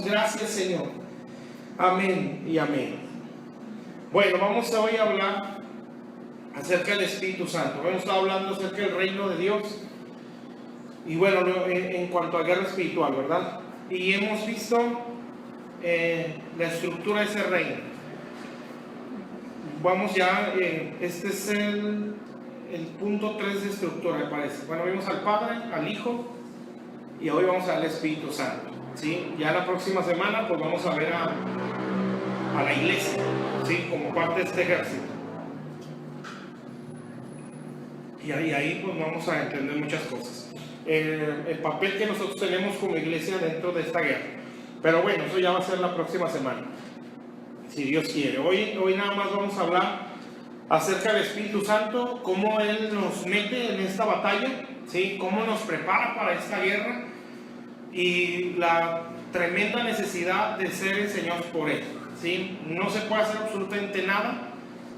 gracias, Señor. Amén y amén. Bueno, vamos hoy a hablar acerca del Espíritu Santo. Hemos estado hablando acerca del reino de Dios y bueno, en cuanto a guerra espiritual, ¿verdad? Y hemos visto la estructura de ese reino. Vamos ya, este es el punto 3 de estructura, me parece. Bueno, vimos al Padre, al Hijo y hoy vamos al Espíritu Santo, ¿sí? Ya la próxima semana pues vamos a ver a la iglesia, ¿sí? Como parte de este ejército. Y ahí pues vamos a entender muchas cosas. El papel que nosotros tenemos como iglesia dentro de esta guerra. Pero bueno, eso ya va a ser la próxima semana, si Dios quiere. Hoy nada más vamos a hablar acerca del Espíritu Santo, cómo Él nos mete en esta batalla, ¿sí? Cómo nos prepara para esta guerra y la tremenda necesidad de ser enseñados por Él, ¿sí? No se puede hacer absolutamente nada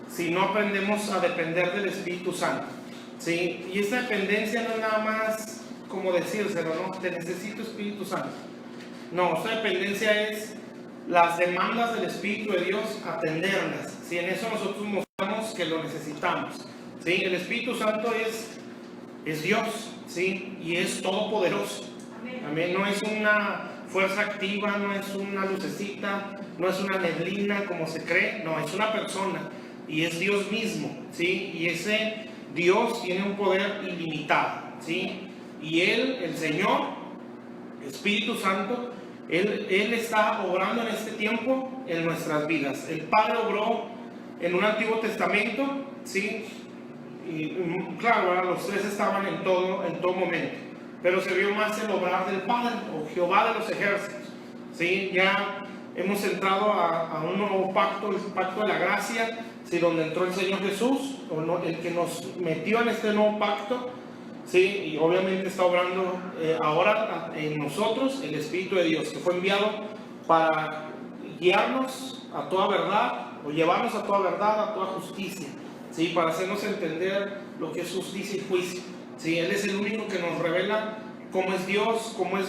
si no aprendemos a depender del Espíritu Santo, ¿sí? Y esta dependencia no es nada más como decírselo, ¿no? Te necesito, Espíritu Santo. No, esta dependencia es las demandas del Espíritu de Dios, atenderlas, ¿sí? En eso nosotros mostramos que lo necesitamos, ¿sí? El Espíritu Santo es Dios, ¿sí? Y es todopoderoso. Amén. No es una fuerza activa, no es una lucecita, no es una neblina como se cree, no, es una persona y es Dios mismo, ¿sí? Y ese Dios tiene un poder ilimitado, ¿sí? Y Él, el Señor, Espíritu Santo, Él está obrando en este tiempo en nuestras vidas. El Padre obró en un Antiguo Testamento, ¿sí? Y claro, ¿verdad? Los tres estaban en todo momento, pero se vio más el obrar del Padre, o Jehová de los ejércitos, ¿sí? Ya hemos entrado a un nuevo pacto, el pacto de la gracia, ¿sí? Donde entró el Señor Jesús, el que nos metió en este nuevo pacto, ¿sí? Y obviamente está obrando ahora en nosotros el Espíritu de Dios, que fue enviado para guiarnos a toda verdad, o llevarnos a toda verdad, a toda justicia, ¿sí? Para hacernos entender lo que es justicia y juicio, ¿sí? Él es el único que nos revela cómo es Dios, cómo es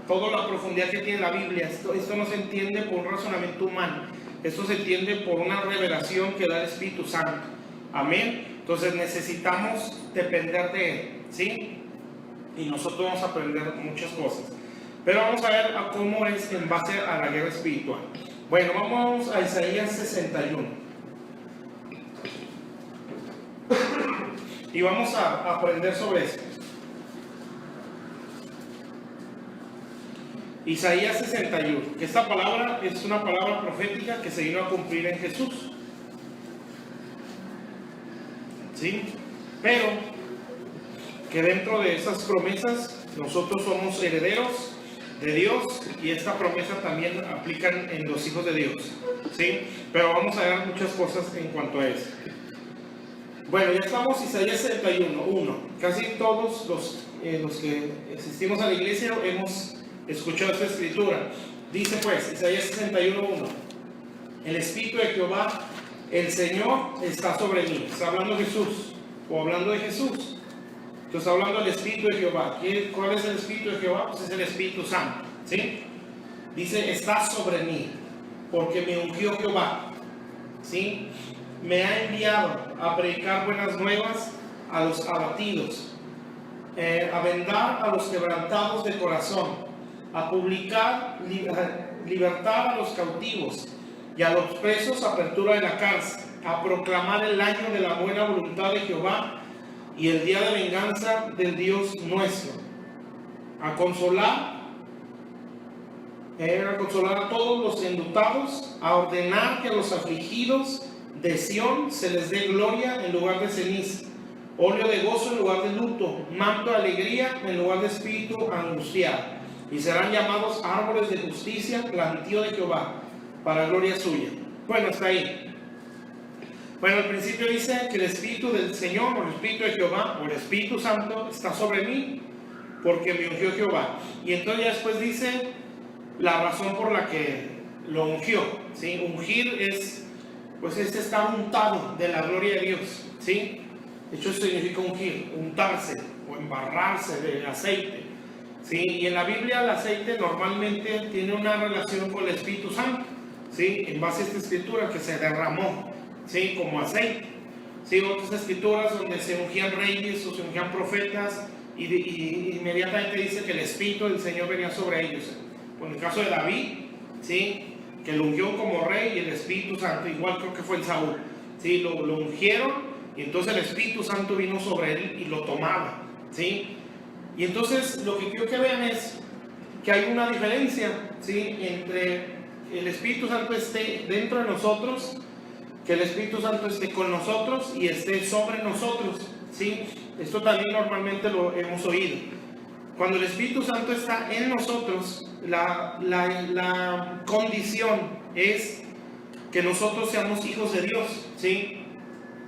toda la profundidad que tiene la Biblia. Esto no se entiende por un razonamiento humano, esto se entiende por una revelación que da el Espíritu Santo. Amén. Entonces necesitamos depender de Él, ¿sí? Y nosotros vamos a aprender muchas cosas. Pero vamos a ver cómo es en base a la guerra espiritual. Bueno, vamos a Isaías 61. Y vamos a aprender sobre esto. Isaías 61. Esta palabra es una palabra profética que se vino a cumplir en Jesús, ¿sí? Pero que dentro de esas promesas nosotros somos herederos de Dios y esta promesa también aplica en los hijos de Dios, ¿sí? Pero vamos a ver muchas cosas en cuanto a eso. Bueno, ya estamos Isaías 61:1. Casi todos los que asistimos a la iglesia hemos escuchado esta escritura. Dice pues Isaías 61:1: el Espíritu de Jehová, el Señor, está sobre mí. Está hablando Jesús, o hablando de Jesús. Entonces está hablando del Espíritu de Jehová. ¿Cuál es el Espíritu de Jehová? Pues es el Espíritu Santo, ¿sí? Dice, está sobre mí, porque me ungió Jehová, ¿sí? Me ha enviado a predicar buenas nuevas a los abatidos, a vendar a los quebrantados de corazón, a publicar libertad a los cautivos y a los presos apertura de la cárcel, a proclamar el año de la buena voluntad de Jehová y el día de venganza del Dios nuestro, a consolar a todos los enlutados, a ordenar que a los afligidos de Sión se les dé gloria en lugar de ceniza, óleo de gozo en lugar de luto, manto de alegría en lugar de espíritu angustiado, y serán llamados árboles de justicia, plantío de Jehová, para gloria suya. Bueno, hasta ahí. Bueno, al principio dice que el Espíritu del Señor, o el Espíritu de Jehová, o el Espíritu Santo, está sobre mí, porque me ungió Jehová. Y entonces ya después dice la razón por la que lo ungió, ¿sí? Ungir es estar untado de la gloria de Dios, ¿sí? De hecho, eso significa ungir, untarse o embarrarse de aceite. ¿sí? Y en la Biblia el aceite normalmente tiene una relación con el Espíritu Santo, ¿sí? En base a esta escritura que se derramó, ¿sí? Como aceite, ¿sí? Otras escrituras donde se ungían reyes o se ungían profetas y inmediatamente dice que el Espíritu del Señor venía sobre ellos. En el caso de David, ¿sí? Que lo ungió como rey y el Espíritu Santo, igual creo que fue en Saúl, ¿sí? Lo ungieron y entonces el Espíritu Santo vino sobre él y lo tomaba, ¿sí? Y entonces lo que quiero que vean es que hay una diferencia, ¿sí? Entre el Espíritu Santo esté dentro de nosotros, que el Espíritu Santo esté con nosotros y esté sobre nosotros, ¿sí? Esto también normalmente lo hemos oído. Cuando el Espíritu Santo está en nosotros, la condición es que nosotros seamos hijos de Dios, ¿sí?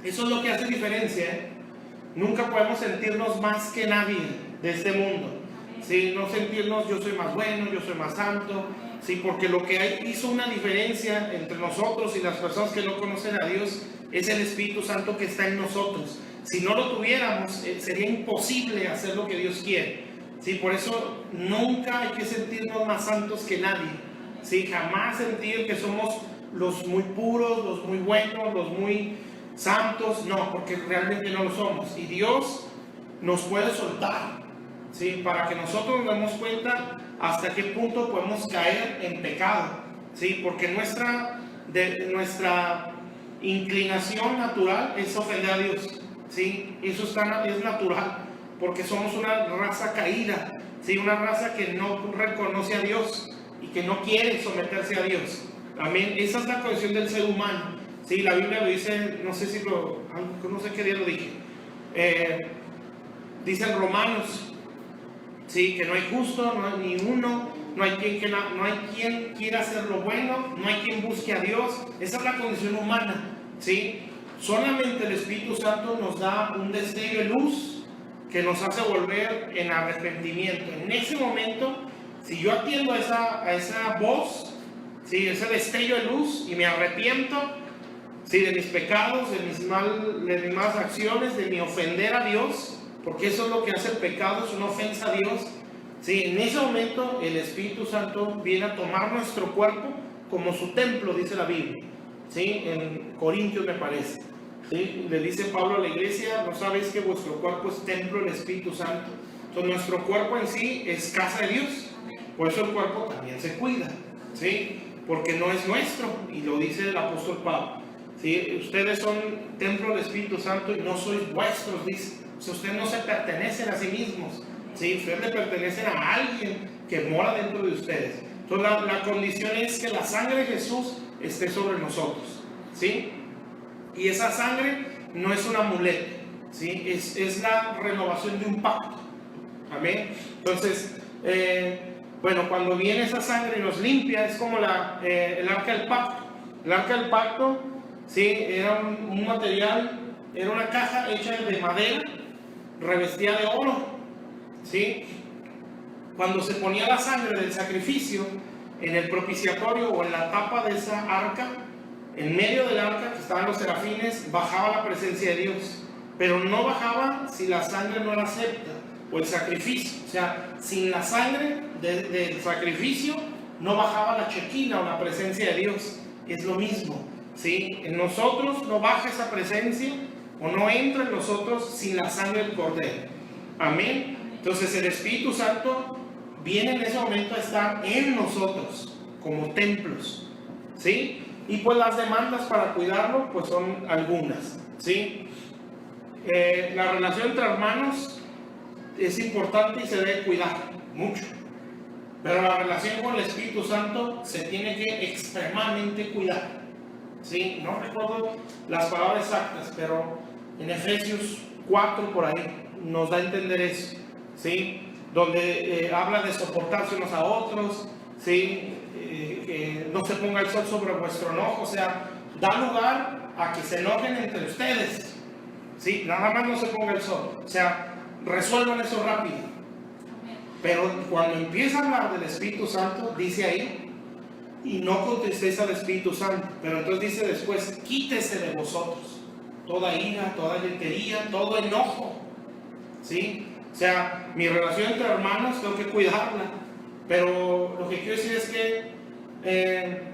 Eso es lo que hace diferencia, ¿eh? Nunca podemos sentirnos más que nadie de este mundo, ¿sí? No sentirnos yo soy más bueno, yo soy más santo, ¿sí? Porque lo que hizo una diferencia entre nosotros y las personas que no conocen a Dios es el Espíritu Santo que está en nosotros. Si no lo tuviéramos, sería imposible hacer lo que Dios quiere, ¿sí? Por eso nunca hay que sentirnos más santos que nadie, ¿sí? Jamás sentir que somos los muy puros, los muy buenos, los muy santos, no, porque realmente no lo somos. Y Dios nos puede soltar, ¿sí? Para que nosotros nos demos cuenta hasta qué punto podemos caer en pecado, ¿sí? Porque nuestra inclinación natural es ofender a Dios, ¿sí? Eso es natural, porque somos una raza caída, ¿sí? Una raza que no reconoce a Dios y que no quiere someterse a Dios. Amén. Esa es la condición del ser humano, ¿sí? La Biblia lo dice, no sé qué día lo dije, dice en Romanos, ¿sí? Que no hay justo, no hay ni uno, no hay quien quiera hacer lo bueno, no hay quien busque a Dios. Esa es la condición humana, ¿sí? Solamente el Espíritu Santo nos da un destello de luz que nos hace volver en arrepentimiento. En ese momento, si yo atiendo a esa voz, ¿sí? Ese destello de luz y me arrepiento, ¿sí? De mis pecados, de mis malas acciones, de mi ofender a Dios, porque eso es lo que hace el pecado, es una ofensa a Dios, ¿sí? En ese momento el Espíritu Santo viene a tomar nuestro cuerpo como su templo, dice la Biblia, ¿sí? En Corintios me parece, ¿sí? Le dice Pablo a la iglesia, ¿no sabéis que vuestro cuerpo es templo del Espíritu Santo? Entonces nuestro cuerpo en sí es casa de Dios, por eso el cuerpo también se cuida, ¿sí? Porque no es nuestro, y lo dice el apóstol Pablo, ¿sí? Ustedes son templo del Espíritu Santo y no sois vuestros, dice. O sea, ustedes no se pertenecen a sí mismos, ¿sí? Ustedes le pertenecen a alguien que mora dentro de ustedes. Entonces la condición es que la sangre de Jesús esté sobre nosotros, ¿sí? Y esa sangre no es un amuleto, ¿sí? Es la renovación de un pacto. Amén. Entonces, bueno, cuando viene esa sangre y nos limpia, es como el arca del pacto. El arca del pacto, ¿sí? Era un material, era una caja hecha de madera, revestida de oro, ¿sí? Cuando se ponía la sangre del sacrificio en el propiciatorio o en la tapa de esa arca, en medio del arca que estaban los serafines, bajaba la presencia de Dios, pero no bajaba si la sangre no era acepta, o el sacrificio. O sea, sin la sangre del sacrificio no bajaba la chequina o la presencia de Dios. Es lo mismo, ¿sí? En nosotros no baja esa presencia o no entra en nosotros sin la sangre del Cordero. Amén. Entonces el Espíritu Santo viene en ese momento a estar en nosotros como templos, ¿sí? Y pues las demandas para cuidarlo pues son algunas, ¿sí? La relación entre hermanos es importante y se debe cuidar mucho, pero la relación con el Espíritu Santo se tiene que extremadamente cuidar, ¿sí? No recuerdo las palabras exactas, pero en Efesios 4 por ahí nos da a entender eso, ¿sí? Donde habla de soportarse unos a otros, ¿sí? Que no se ponga el sol sobre vuestro enojo, o sea, da lugar a que se enojen entre ustedes, ¿sí? Nada más no se ponga el sol, o sea, resuelvan eso rápido. Pero cuando empieza a hablar del Espíritu Santo, dice ahí, y no contristéis al Espíritu Santo, pero entonces dice después, quítese de vosotros toda ira, toda gritería, todo enojo, ¿sí? O sea, mi relación entre hermanos tengo que cuidarla, pero lo que quiero decir es que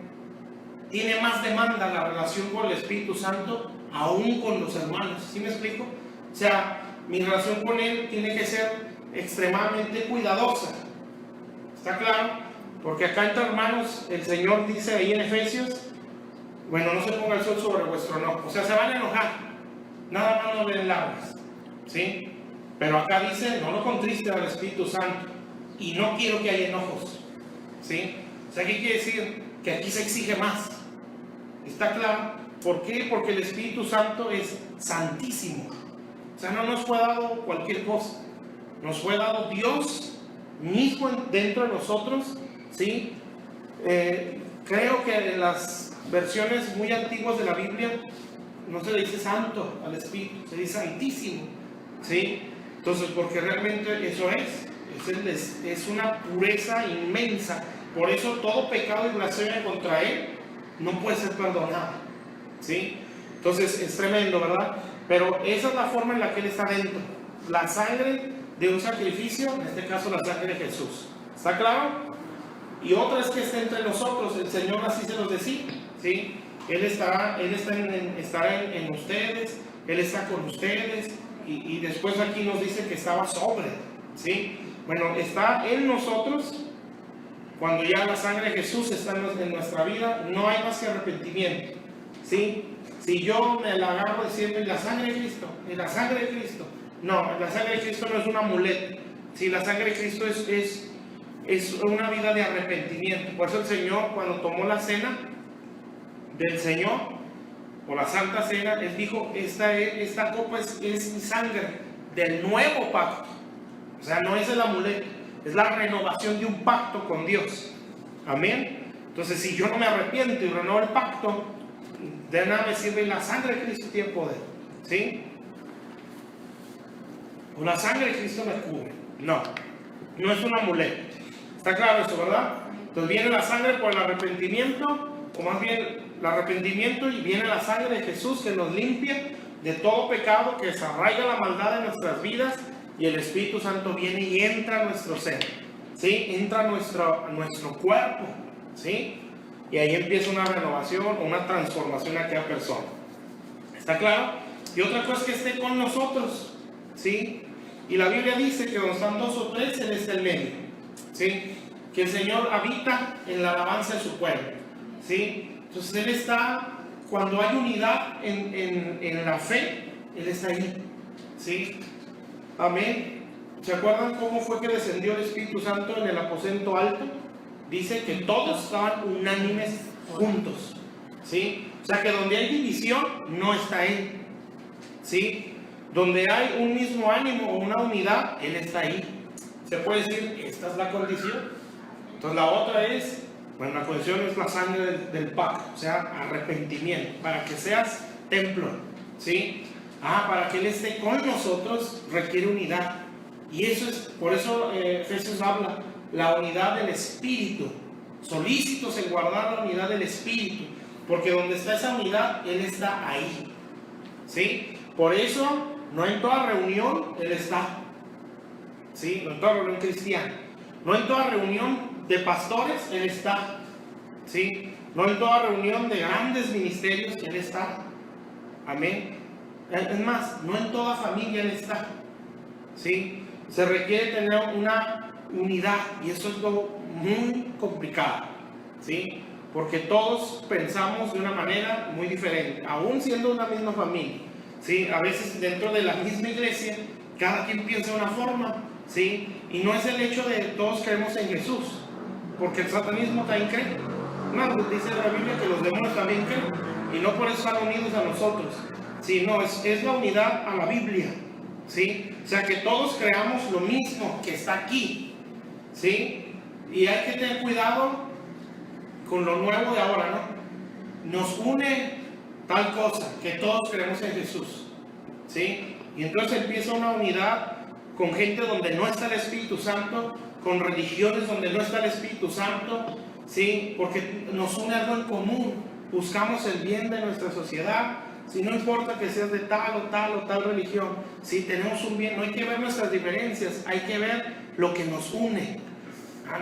tiene más demanda la relación con el Espíritu Santo, aún con los hermanos. ¿Sí me explico? O sea, mi relación con Él tiene que ser extremadamente cuidadosa. ¿Está claro? Porque acá entre hermanos, el Señor dice ahí en Efesios, bueno, no se ponga el sol sobre vuestro enojo. O sea, se van a enojar, nada más no le den largas, ¿sí? Pero acá dice, no lo contriste al Espíritu Santo, y no quiero que haya enojos, ¿sí? O sea, ¿qué quiere decir? Que aquí se exige más. ¿Está claro? ¿Por qué? Porque el Espíritu Santo es santísimo. O sea, no nos fue dado cualquier cosa. Nos fue dado Dios mismo dentro de nosotros, ¿sí? Creo que en las versiones muy antiguas de la Biblia no se le dice santo al Espíritu, se dice santísimo, ¿sí? Entonces, porque realmente eso es una pureza inmensa. Por eso todo pecado y blasfemia contra Él no puede ser perdonado, ¿sí? Entonces es tremendo, ¿verdad? Pero esa es la forma en la que Él está dentro. La sangre de un sacrificio, en este caso la sangre de Jesús. ¿Está claro? Y otra es que esté entre nosotros. El Señor así se los decía, ¿sí? Él estará en ustedes, Él está con ustedes. Y después aquí nos dice que estaba sobre, ¿sí? Bueno, está en nosotros. Cuando ya la sangre de Jesús está en nuestra vida, no hay más que arrepentimiento, ¿sí? Si yo me la agarro diciendo la sangre de Cristo, la sangre de Cristo, no, la sangre de Cristo no es un amuleto, ¿sí? La sangre de Cristo es una vida de arrepentimiento. Por eso el Señor, cuando tomó la cena del Señor, o la Santa Cena, Él dijo, esta copa es mi sangre del nuevo pacto. O sea, no es el amuleto, es la renovación de un pacto con Dios. Amén. Entonces, si yo no me arrepiento y renuevo el pacto, de nada me sirve. La sangre de Cristo tiene poder, ¿sí? O la sangre de Cristo me cubre. No es un amuleto. Está claro eso, ¿verdad? Entonces viene la sangre por el arrepentimiento, o más bien el arrepentimiento, y viene la sangre de Jesús que nos limpia de todo pecado, que desarraiga la maldad de nuestras vidas, y el Espíritu Santo viene y entra a nuestro ser, ¿sí? Entra a nuestro cuerpo, ¿sí? Y ahí empieza una renovación o una transformación en aquella persona. ¿Está claro? Y otra cosa es que esté con nosotros, ¿sí? Y la Biblia dice que donde están 2 o 3, Él está en medio, ¿sí? Que el Señor habita en la alabanza de su pueblo, ¿sí? Entonces Él está, cuando hay unidad en la fe, Él está ahí, ¿sí? Amén. ¿Se acuerdan cómo fue que descendió el Espíritu Santo en el aposento alto? Dice que todos estaban unánimes juntos, ¿sí? O sea que donde hay división, no está Él, ¿sí? Donde hay un mismo ánimo o una unidad, Él está ahí. Se puede decir, esta es la condición. Entonces la otra es, bueno, la condición es la sangre del pacto, o sea, arrepentimiento, para que seas templo, ¿sí? Para que Él esté con nosotros requiere unidad. Y eso es, por eso Jesús habla, la unidad del Espíritu, solícitos en guardar la unidad del Espíritu, porque donde está esa unidad, Él está ahí, ¿sí? Por eso, no en toda reunión Él está, ¿sí? No en toda reunión cristiana, no en toda reunión de pastores Él está, ¿sí? No en toda reunión de grandes ministerios Él está, amén. Es más, no en toda familia Él está, ¿sí? Se requiere tener una unidad, y eso es lo muy complicado, ¿sí? Porque todos pensamos de una manera muy diferente, aún siendo una misma familia, ¿sí? A veces dentro de la misma iglesia, cada quien piensa de una forma, ¿sí? Y no es el hecho de todos creemos en Jesús, porque el satanismo también cree. No, dice la Biblia que los demonios también creen, y no por eso están unidos a nosotros. Sí, no, es la unidad a la Biblia, ¿sí? O sea, que todos creamos lo mismo que está aquí, ¿sí? Y hay que tener cuidado con lo nuevo de ahora, ¿no? Nos une tal cosa, que todos creemos en Jesús, ¿sí? Y entonces empieza una unidad con gente donde no está el Espíritu Santo, con religiones donde no está el Espíritu Santo, ¿sí? Porque nos une algo en común, buscamos el bien de nuestra sociedad, Si no importa que seas de tal o tal o tal religión, si tenemos un bien, no hay que ver nuestras diferencias, hay que ver lo que nos une.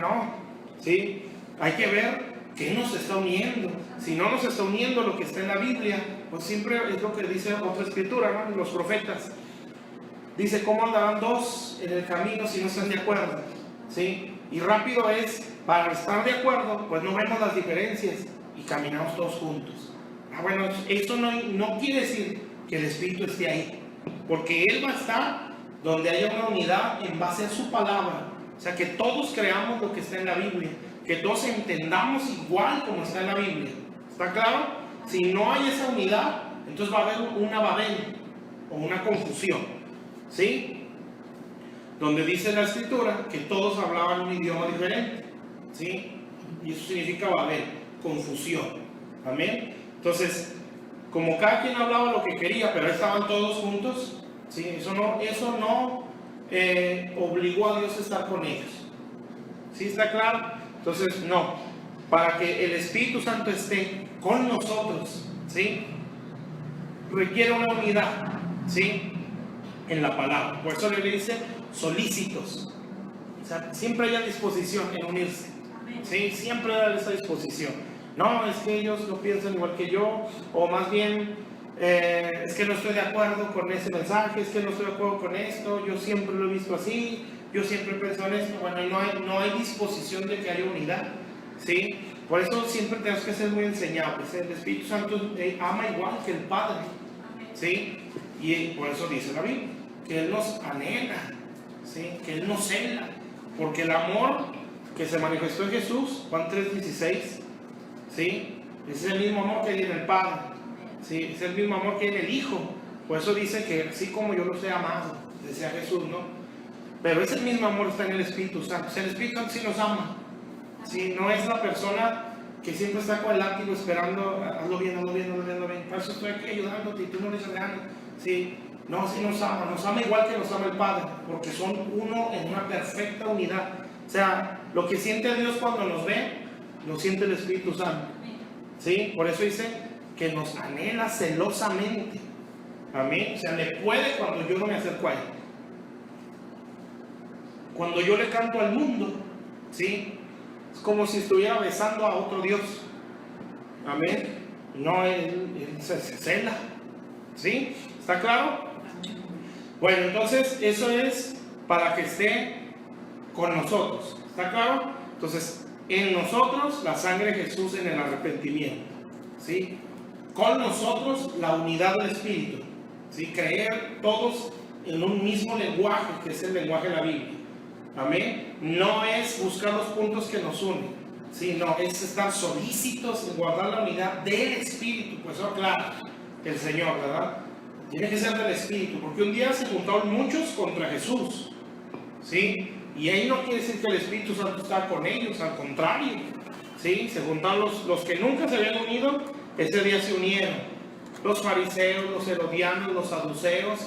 No, ¿sí? Hay que ver qué nos está uniendo. Si no nos está uniendo lo que está en la Biblia, pues siempre es lo que dice otra escritura, ¿no? Los profetas. Dice, ¿cómo andarán dos en el camino si no están de acuerdo? ¿Sí? Y rápido es, para estar de acuerdo, pues no vemos las diferencias y caminamos todos juntos. Bueno, eso no quiere decir que el Espíritu esté ahí, porque Él va a estar donde haya una unidad en base a su palabra. O sea, que todos creamos lo que está en la Biblia, que todos entendamos igual como está en la Biblia. ¿Está claro? Si no hay esa unidad, entonces va a haber una Babel o una confusión, ¿sí? Donde dice la escritura que todos hablaban un idioma diferente, ¿sí? Y eso significa Babel, confusión. Amén. Entonces, como cada quien hablaba lo que quería, pero estaban todos juntos, ¿sí? Eso no obligó a Dios a estar con ellos. ¿Sí está claro? Entonces, no. Para que el Espíritu Santo esté con nosotros, ¿sí? Requiere una unidad, ¿sí? En la palabra. Por eso le dice solícitos. O sea, siempre haya disposición en unirse, ¿sí? Siempre haya esa disposición. No, es que ellos no piensan igual que yo, o más bien, es que no estoy de acuerdo con ese mensaje, es que no estoy de acuerdo con esto, yo siempre lo he visto así, yo siempre pienso en esto. Bueno, no hay disposición de que haya unidad, ¿sí? Por eso siempre tenemos que ser muy enseñables. El Espíritu Santo ama igual que el Padre, ¿sí? Y por eso dice la Biblia, que Él nos anhela, ¿sí? Que Él nos cela, porque el amor que se manifestó en Jesús, Juan 3:16, ¿sí? Es el mismo amor que hay en el Padre, ¿sí? Es el mismo amor que hay en el Hijo. Por eso dice que así como yo los he amado, decía Jesús, ¿no? Pero ese mismo amor está en el Espíritu Santo. O sea, el Espíritu Santo sí nos ama, ¿sí? No es la persona que siempre está con el látigo esperando, hazlo bien, para eso estoy aquí ayudándote y tú no le echas ganas, ¿sí? No, sí nos ama igual que nos ama el Padre, porque son uno en una perfecta unidad. O sea, lo que siente Dios cuando nos ve, lo siente el Espíritu Santo, ¿sí? Por eso dice que nos anhela celosamente. Amén. O sea, le puede cuando yo no me acerco a Él. Cuando yo le canto al mundo, ¿sí? Es como si estuviera besando a otro Dios. Amén. No, Él se cela, ¿sí? ¿Está claro? Bueno, entonces eso es para que esté con nosotros. ¿Está claro? Entonces, en nosotros la sangre de Jesús en el arrepentimiento, ¿sí? Con nosotros la unidad del Espíritu, ¿sí? Creer todos en un mismo lenguaje, que es el lenguaje de la Biblia. Amén. No es buscar los puntos que nos unen, ¿sí? No, es estar solícitos en guardar la unidad del Espíritu. Pues eso aclara el Señor, ¿verdad? Tiene que ser del Espíritu, porque un día se juntaron muchos contra Jesús, ¿sí? Y ahí no quiere decir que el Espíritu Santo está con ellos, al contrario, ¿sí? Se juntaron los que nunca se habían unido, ese día se unieron. Los fariseos, los herodianos, los saduceos,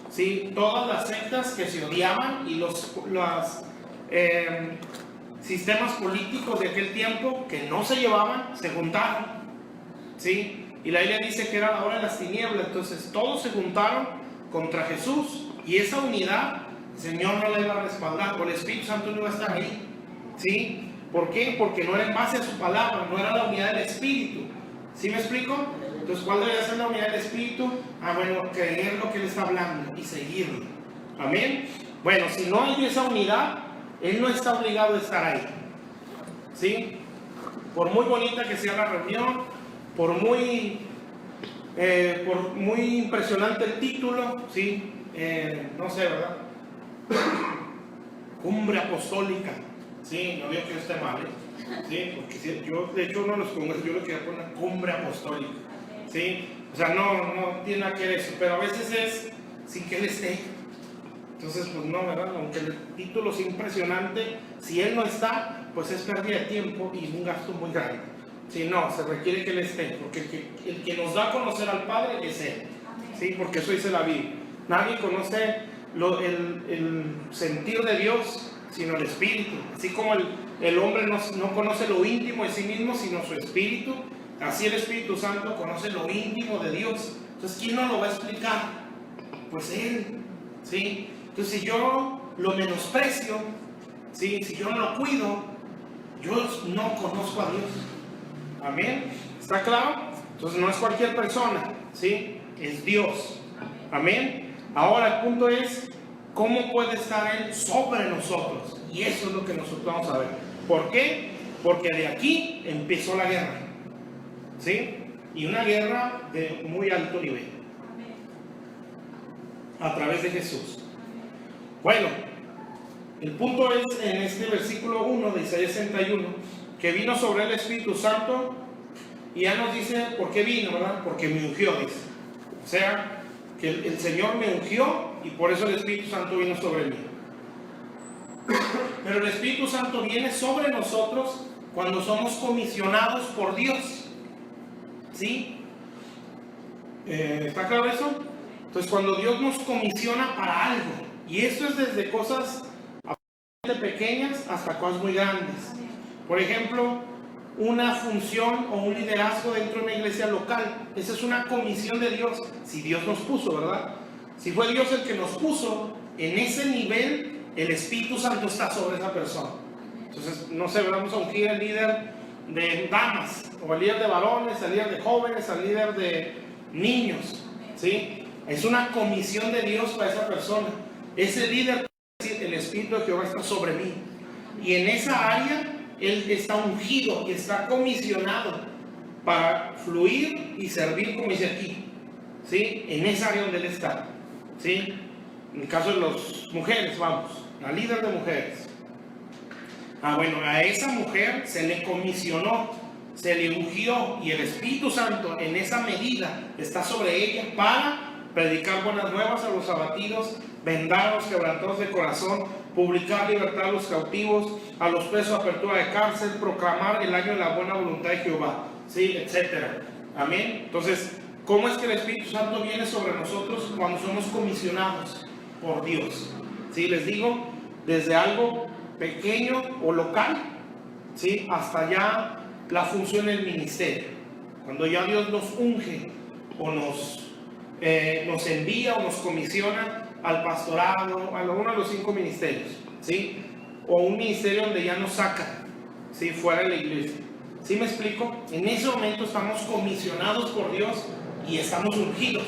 ¿sí? Todas las sectas que se odiaban y los sistemas políticos de aquel tiempo que no se llevaban, se juntaron, ¿sí? Y la Biblia dice que era la hora de las tinieblas. Entonces todos se juntaron contra Jesús, y esa unidad el Señor no la iba a respaldar, o el Espíritu Santo no iba a estar ahí, ¿sí? ¿Por qué? Porque no era en base a su palabra, no era la unidad del Espíritu. ¿Sí me explico? Entonces, ¿cuál debe ser la unidad del Espíritu? Bueno, creer lo que Él está hablando y seguirlo. Amén. Bueno, si no hay esa unidad, Él no está obligado a estar ahí, ¿sí? Por muy bonita que sea la reunión, por muy impresionante el título, ¿sí? No sé, ¿verdad? Cumbre apostólica, ¿sí? No digo que esté mal, ¿sí? Porque yo, de hecho, uno de los congresos, yo le quería poner cumbre apostólica, ¿sí? O sea, no tiene nada que ver eso, pero a veces es sin que Él esté. Entonces, pues no, ¿verdad? Aunque el título es impresionante, si Él no está, pues es pérdida de tiempo y un gasto muy grande. Sí, no, se requiere que Él esté, porque el que nos da a conocer al Padre es Él, ¿sí? Porque eso dice la Biblia. Nadie conoce el sentir de Dios sino el Espíritu. Así como el hombre no conoce lo íntimo de sí mismo sino su Espíritu, así el Espíritu Santo conoce lo íntimo de Dios, Entonces, ¿quién nos lo va a explicar? Pues Él, ¿sí? Entonces, si yo lo menosprecio, ¿sí? Si yo no lo cuido, yo no conozco a Dios. Amén. ¿Está claro? Entonces, no es cualquier persona, ¿sí? Es Dios. Amén. Ahora, el punto es, ¿cómo puede estar Él sobre nosotros? Y eso es lo que nosotros vamos a ver. ¿Por qué? Porque de aquí empezó la guerra, ¿sí? Y una guerra de muy alto nivel, a través de Jesús. Bueno, el punto es en este versículo 1 de Isaías 61, que vino sobre el Espíritu Santo, y ya nos dice por qué vino, ¿verdad? Porque me ungió, dice. O sea, que el Señor me ungió y por eso el Espíritu Santo vino sobre mí. Pero el Espíritu Santo viene sobre nosotros cuando somos comisionados por Dios, ¿sí? ¿Está claro eso? Entonces, cuando Dios nos comisiona para algo, y esto es desde cosas pequeñas hasta cosas muy grandes. Por ejemplo, una función o un liderazgo dentro de una iglesia local, esa es una comisión de Dios, si Dios nos puso, ¿verdad? Si fue Dios el que nos puso, en ese nivel el Espíritu Santo está sobre esa persona. Entonces, no sé, vamos a ungir al líder de damas, o al líder de varones, al líder de jóvenes, al líder de niños, ¿sí? Es una comisión de Dios para esa persona. Ese líder, el Espíritu de Jehová está sobre mí, y en esa área Él está ungido y está comisionado para fluir y servir, como dice aquí, ¿sí? En esa área donde Él está, ¿sí? En el caso de las mujeres, vamos, la líder de mujeres. Bueno, a esa mujer se le comisionó, se le ungió, y el Espíritu Santo en esa medida está sobre ella para predicar buenas nuevas a los abatidos, vendar a los quebrantados de corazón, publicar libertad a los cautivos, a los presos apertura de cárcel, proclamar el año de la buena voluntad de Jehová, ¿sí? Etcétera. Amén. Entonces, ¿cómo es que el Espíritu Santo viene sobre nosotros? Cuando somos comisionados por Dios, ¿sí? Les digo, desde algo pequeño o local, ¿sí? Hasta ya la función del ministerio. Cuando ya Dios nos unge o nos envía o nos comisiona al pastorado, a uno de los 5 ministerios, ¿sí? O un ministerio donde ya nos saca, ¿sí? Fuera de la iglesia. ¿Sí me explico? En ese momento estamos comisionados por Dios y estamos ungidos,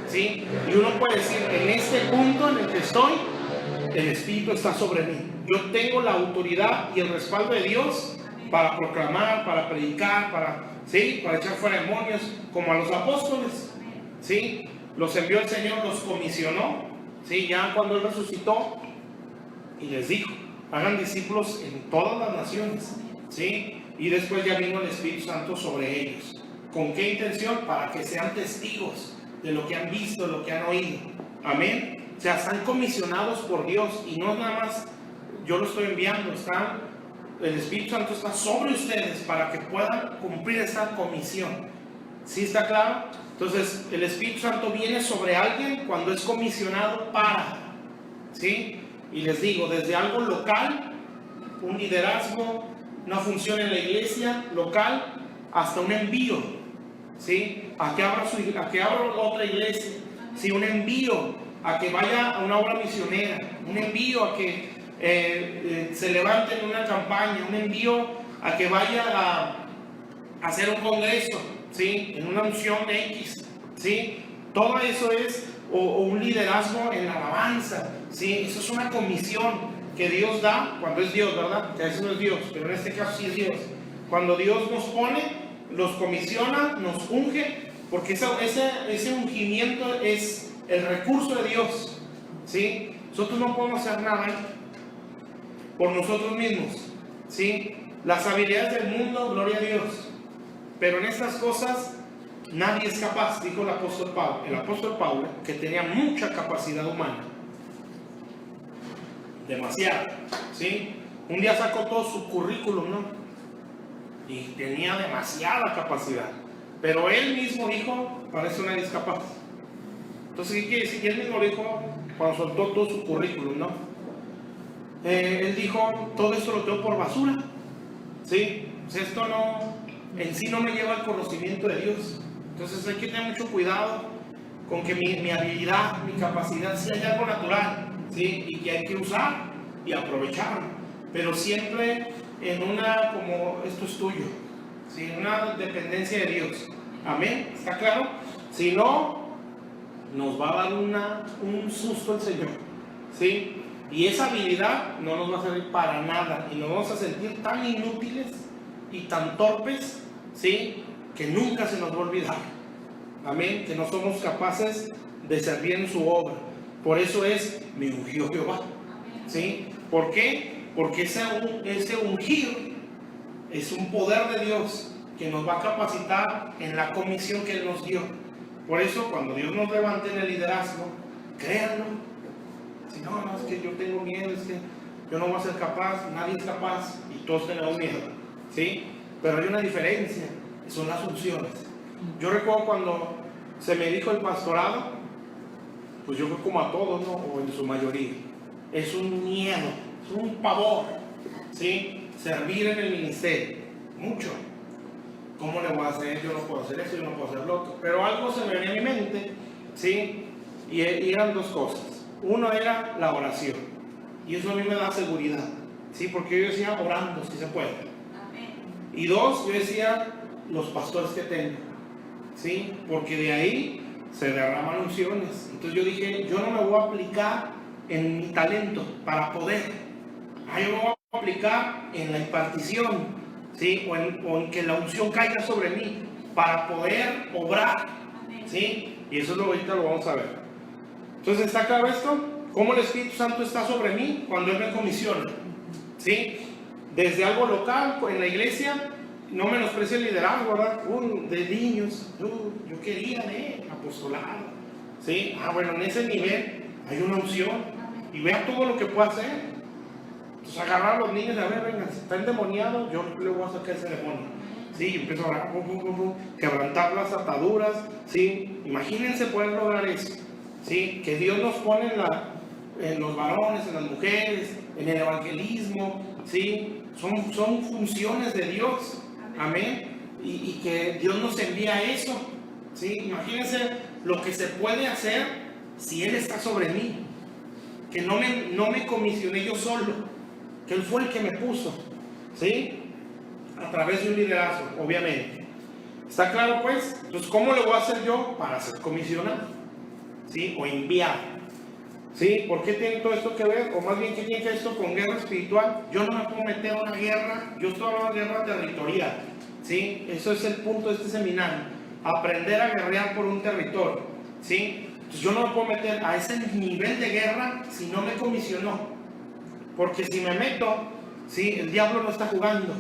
¿sí? Y uno puede decir, en este punto en el que estoy, el Espíritu está sobre mí. Yo tengo la autoridad y el respaldo de Dios para proclamar, para predicar, ¿sí? Para echar fuera demonios, como a los apóstoles, ¿sí? Los envió el Señor, los comisionó, ¿sí? Ya cuando Él resucitó, y les dijo, hagan discípulos en todas las naciones, ¿sí? Y después ya vino el Espíritu Santo sobre ellos. ¿Con qué intención? Para que sean testigos de lo que han visto, de lo que han oído. Amén. O sea, están comisionados por Dios, y no es nada más yo lo estoy enviando, el Espíritu Santo está sobre ustedes para que puedan cumplir esta comisión. ¿Sí está claro? Entonces, el Espíritu Santo viene sobre alguien cuando es comisionado para, ¿sí? Y les digo, desde algo local, un liderazgo, una función en la iglesia local, hasta un envío, ¿sí? A que abra otra iglesia, ¿sí? Un envío a que vaya a una obra misionera, un envío a que se levante en una campaña, un envío a que vaya a hacer un congreso, ¿sí? En una unción X, ¿sí? Todo eso es o un liderazgo en la alabanza, ¿sí? Eso es una comisión que Dios da cuando es Dios, ¿verdad? Que a veces no es Dios, pero en este caso sí es Dios. Cuando Dios nos pone, los comisiona, nos unge, porque ese ungimiento es el recurso de Dios, ¿sí? Nosotros no podemos hacer nada por nosotros mismos, ¿sí? Las habilidades del mundo, gloria a Dios, pero en estas cosas nadie es capaz, dijo el apóstol Pablo, que tenía mucha capacidad humana, demasiada, ¿sí? Un día sacó todo su currículum, ¿no? Y tenía demasiada capacidad, pero él mismo dijo, para eso nadie es capaz. Entonces, ¿qué quiere decir? Que él mismo dijo, cuando soltó todo su currículum, ¿no? Él dijo, todo esto lo tengo por basura, ¿sí? Pues esto no, en sí no me lleva al conocimiento de Dios, Entonces hay que tener mucho cuidado con que mi habilidad, mi capacidad sea algo natural, ¿sí? Y que hay que usar y aprovechar, pero siempre en una, como esto es tuyo, ¿sí? Una dependencia de Dios. Amén, ¿está claro? Si no, nos va a dar un susto el Señor, ¿sí? Y esa habilidad no nos va a servir para nada y nos vamos a sentir tan inútiles y tan torpes, ¿sí? Que nunca se nos va a olvidar. Amén, que no somos capaces de servir en su obra. Por eso es, me ungió Jehová, ¿sí? ¿Por qué? Porque ese ungir es un poder de Dios que nos va a capacitar en la comisión que Él nos dio. Por eso, cuando Dios nos levante en el liderazgo, créanlo. Si no, es que yo tengo miedo, es que yo no voy a ser capaz, nadie es capaz y todos tenemos miedo, ¿sí? Pero hay una diferencia, son las funciones. Yo recuerdo cuando se me dijo el pastorado, pues yo creo como a todos, ¿no? O en su mayoría, es un miedo, es un pavor, ¿sí? Servir en el ministerio, mucho. ¿Cómo le voy a hacer? Yo no puedo hacer eso, yo no puedo hacer lo otro. Pero algo se me venía a mi mente, ¿sí? Y eran dos cosas. Uno era la oración, y eso a mí me da seguridad, ¿sí? Porque yo decía orando, si se puede. Y dos, yo decía los pastores que tengo, ¿sí? Porque de ahí se derraman unciones. Entonces yo dije, yo no me voy a aplicar en mi talento para poder. Yo me voy a aplicar en la impartición, ¿sí? O en que la unción caiga sobre mí para poder obrar, ¿sí? Y eso es lo ahorita lo vamos a ver. Entonces, ¿está claro esto? ¿Cómo el Espíritu Santo está sobre mí cuando Él me comisiona? ¿Sí? Desde algo local, en la iglesia, no menosprecio el liderazgo, ¿verdad? De niños, yo quería apostolado, ¿sí? Bueno, en ese nivel hay una unción y vea todo lo que puedo hacer. Entonces, agarrar a los niños, a ver, venga, si está endemoniado, yo le voy a sacar ese demonio. Sí, empiezo a orar, quebrantar las ataduras, ¿sí? Imagínense poder lograr eso, ¿sí? Que Dios nos pone en los varones, en las mujeres, en el evangelismo, ¿sí? Son funciones de Dios. Amén. Y que Dios nos envía eso, ¿sí? Imagínense lo que se puede hacer si Él está sobre mí. Que no me comisioné yo solo, que Él fue el que me puso, ¿sí? A través de un liderazgo, obviamente. ¿Está claro, pues? Entonces, ¿cómo le voy a hacer yo para ser comisionado? ¿Sí? O enviado. ¿Sí? ¿Por qué tiene todo esto que ver? O más bien, ¿qué tiene que ver esto con guerra espiritual? Yo no me puedo meter a una guerra, yo estoy hablando de guerra territorial, ¿sí? Eso es el punto de este seminario. Aprender a guerrear por un territorio, ¿sí? Entonces yo no me puedo meter a ese nivel de guerra si no me comisionó. Porque si me meto, ¿sí? El diablo no está jugando.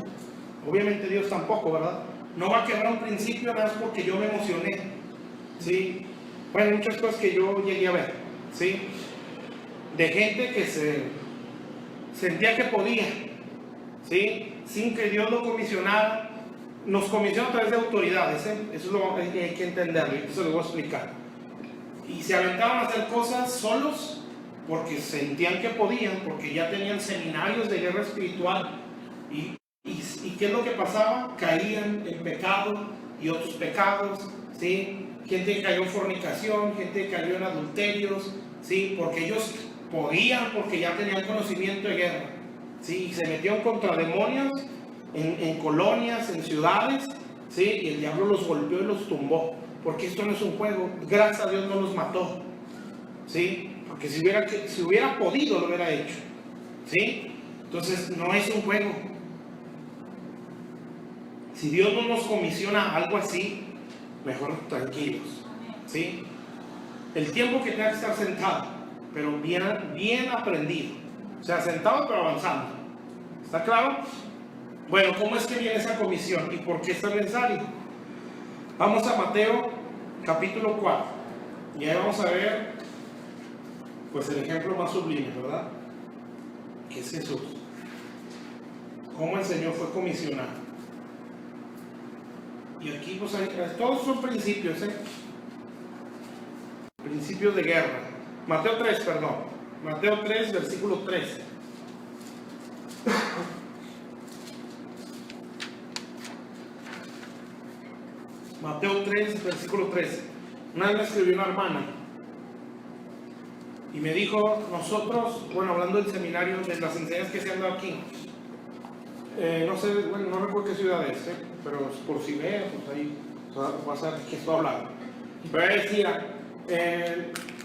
Obviamente Dios tampoco, ¿verdad? No va a quebrar un principio nada más porque yo me emocioné, ¿sí? Bueno, muchas cosas que yo llegué a ver, ¿sí? De gente que se sentía que podía, ¿sí? Sin que Dios lo comisionara. Nos comisiona a través de autoridades, ¿eh? Eso es lo que hay que entenderlo, y eso lo voy a explicar. Y se aventaban a hacer cosas solos porque sentían que podían, porque ya tenían seminarios de guerra espiritual. ¿Y qué es lo que pasaba? Caían en pecado y otros pecados, ¿sí? Gente que cayó en fornicación, gente que cayó en adulterios, ¿sí? Porque ellos podían, porque ya tenían conocimiento de guerra, ¿sí? Y se metieron contra demonios en colonias, en ciudades, ¿sí? Y el diablo los golpeó y los tumbó, porque esto no es un juego. Gracias a Dios no los mató, ¿sí? Porque si hubiera podido lo hubiera hecho, ¿sí? Entonces no es un juego. Si Dios no nos comisiona algo así, mejor tranquilos, ¿sí? El tiempo que tenga que estar sentado, pero bien aprendido. O sea, sentado pero avanzando. ¿Está claro? Bueno, ¿cómo es que viene esa comisión y por qué es necesario? Vamos a Mateo capítulo 4 y ahí vamos a ver pues el ejemplo más sublime, ¿verdad? Que es Jesús. Cómo el Señor fue comisionado. Y aquí pues todos son principios, principios de guerra. Mateo 3, Mateo 3, versículo 3. Mateo 3, versículo 13. Una vez me escribió una hermana y me dijo, nosotros, bueno, hablando del seminario, de las enseñanzas que se han dado aquí, no sé, bueno, no recuerdo qué ciudad es, pero por si ve, pues ahí va a saber de qué estoy hablando. Pero ella decía,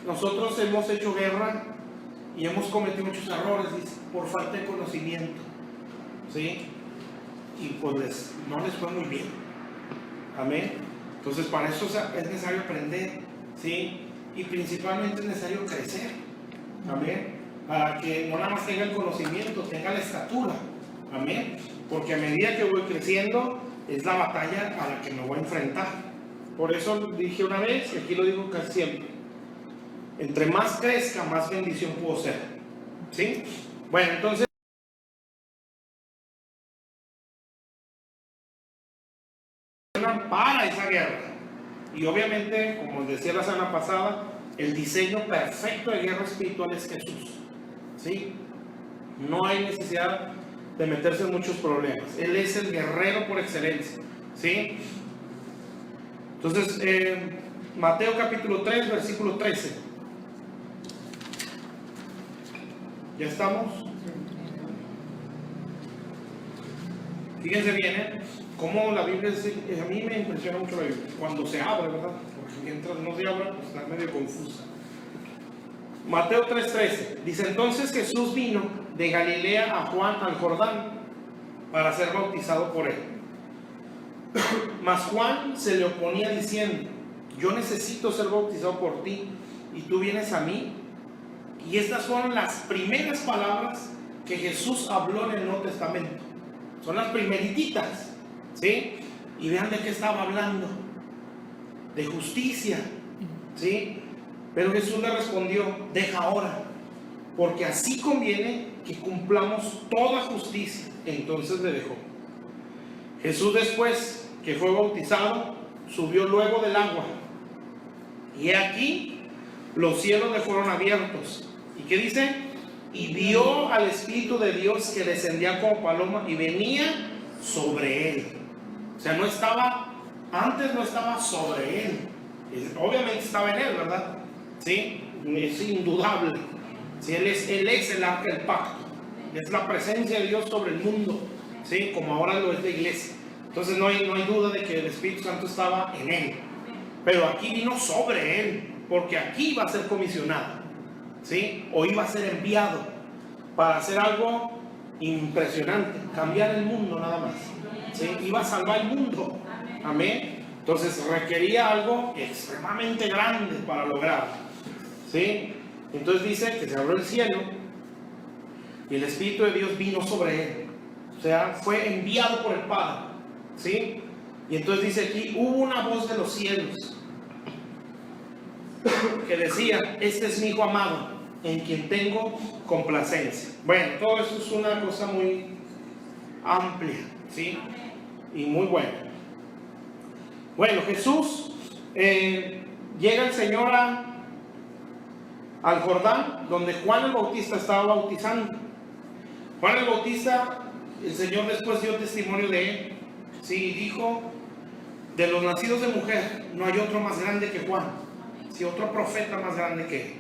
nosotros hemos hecho guerra y hemos cometido muchos errores, dice, por falta de conocimiento, ¿sí? Y pues no les fue muy bien. Amén. Entonces para eso es necesario aprender, ¿sí? Y principalmente es necesario crecer. Amén. Para que no nada más tenga el conocimiento, tenga la estatura. Amén. Porque a medida que voy creciendo es la batalla a la que me voy a enfrentar. Por eso dije una vez, y aquí lo digo casi siempre, entre más crezca, más bendición puedo ser, ¿sí? Bueno, entonces para esa guerra. Y obviamente, como decía la semana pasada, el diseño perfecto de guerra espiritual es Jesús, ¿sí? No hay necesidad de meterse en muchos problemas. Él es el guerrero por excelencia, ¿sí? Entonces, Mateo capítulo 3, versículo 13. ¿Ya estamos? Fíjense bien, cómo la Biblia a mí me impresiona mucho la Biblia, cuando se abre, ¿verdad? Porque mientras no se abra, pues está medio confusa. Mateo 3:13 dice, entonces Jesús vino de Galilea a Juan al Jordán para ser bautizado por él. Mas Juan se le oponía diciendo, yo necesito ser bautizado por ti y tú vienes a mí. Y estas fueron las primeras palabras que Jesús habló en el Nuevo Testamento. Son las primerititas, ¿sí? Y vean de qué estaba hablando. De justicia, ¿sí? Pero Jesús le respondió, deja ahora, porque así conviene que cumplamos toda justicia. Entonces le dejó. Jesús, después que fue bautizado, subió luego del agua. Y aquí los cielos le fueron abiertos. ¿Y qué dice? Y vio al Espíritu de Dios que descendía como paloma y venía sobre él. O sea, no estaba, antes no estaba sobre él. Obviamente estaba en él, ¿verdad? Sí, es indudable. Sí, él es el arca del pacto. Es la presencia de Dios sobre el mundo, ¿sí? Como ahora lo es la iglesia. Entonces no hay duda de que el Espíritu Santo estaba en él. Pero aquí vino sobre él, porque aquí iba a ser comisionado, ¿sí? O iba a ser enviado para hacer algo impresionante, cambiar el mundo nada más, ¿sí? Iba a salvar el mundo, amén. Entonces requería algo extremadamente grande para lograrlo, ¿sí? Entonces dice que se abrió el cielo y el Espíritu de Dios vino sobre él, o sea, fue enviado por el Padre, ¿sí? Y entonces dice aquí, hubo una voz de los cielos que decía, este es mi hijo amado, en quien tengo complacencia. Bueno, todo eso es una cosa muy amplia, ¿sí? Y muy buena. Bueno, Jesús, llega el Señor al Jordán, donde Juan el Bautista estaba bautizando. Juan el Bautista, el Señor después dio testimonio de él, ¿sí? Y dijo, de los nacidos de mujer, no hay otro más grande que Juan, ¿sí? Otro profeta más grande que él.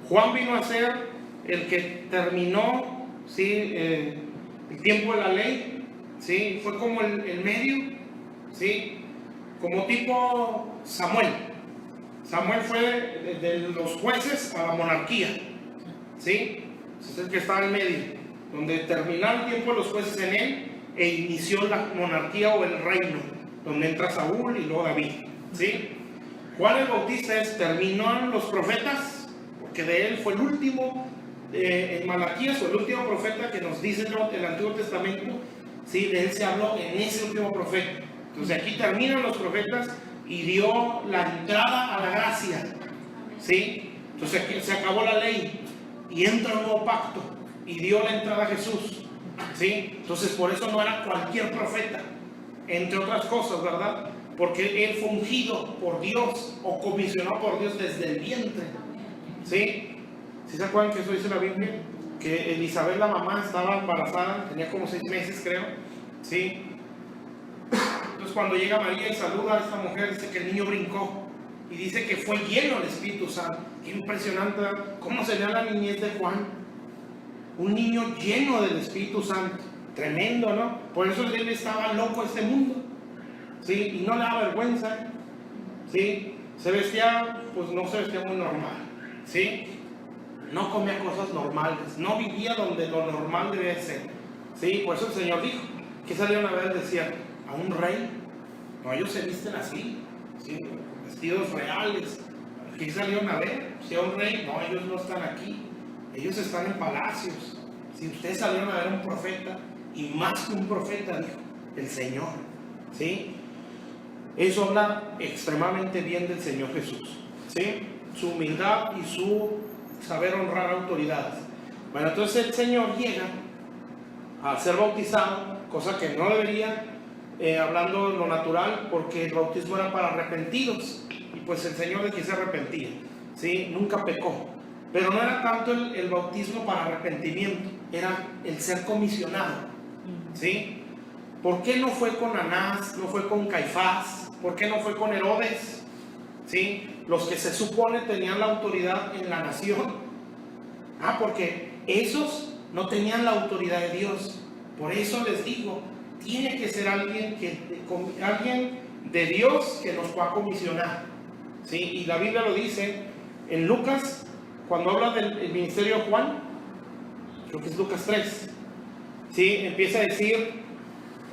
Juan vino a ser el que terminó, ¿sí? El tiempo de la ley, ¿sí? Fue como el medio, ¿sí? Como tipo Samuel. Samuel fue de los jueces a la monarquía, ¿sí? Es el que estaba en medio, donde terminó el tiempo de los jueces en él e inició la monarquía o el reino, donde entra Saúl y luego David, ¿sí? Juan el Bautista terminó los profetas, porque de él fue el último en Malaquías, o el último profeta que nos dice el Antiguo Testamento, ¿sí? De él se habló en ese último profeta. Entonces aquí terminan los profetas y dio la entrada a la gracia, ¿sí? Entonces aquí se acabó la ley y entra un nuevo pacto y dio la entrada a Jesús, ¿sí? Entonces por eso no era cualquier profeta, entre otras cosas, ¿verdad? Porque él fue ungido por Dios o comisionado por Dios desde el vientre, ¿sí? ¿Sí se acuerdan que eso dice la Biblia? Que Elizabeth, la mamá, estaba embarazada, tenía como 6 meses, creo, ¿sí? Entonces cuando llega María y saluda a esta mujer, dice que el niño brincó y dice que fue lleno del Espíritu Santo. Qué impresionante cómo se ve la niñez de Juan. Un niño lleno del Espíritu Santo. Tremendo, ¿no? Por eso él estaba loco este mundo. ¿Sí? Y no le da vergüenza. ¿Sí? Se vestía, pues no se vestía muy normal. ¿Sí? No comía cosas normales. No vivía donde lo normal debe ser. ¿Sí? Por eso el Señor dijo que salieron a ver, decía, a un rey. No, ellos se visten así. ¿Sí? Vestidos reales. ¿Qué salieron a ver? Si a un rey, no, ellos no están aquí. Ellos están en palacios. Si ustedes salieron a ver a un profeta, y más que un profeta, dijo el Señor. ¿Sí? Eso habla extremadamente bien del Señor Jesús. ¿Sí? Su humildad y su saber honrar autoridades. Bueno, entonces el Señor llega a ser bautizado, cosa que no debería, hablando de lo natural, porque el bautismo era para arrepentidos. Y pues el Señor de que se arrepentía. ¿Sí? Nunca pecó. Pero no era tanto el bautismo para arrepentimiento, era el ser comisionado. ¿Sí? ¿Por qué no fue con Anás, no fue con Caifás? ¿Por qué no fue con Herodes? ¿Sí? Los que se supone tenían la autoridad en la nación. Porque esos no tenían la autoridad de Dios. Por eso les digo, tiene que ser alguien de Dios que nos va a comisionar. ¿Sí? Y la Biblia lo dice en Lucas, cuando habla del ministerio de Juan, creo que es Lucas 3. ¿Sí? Empieza a decir,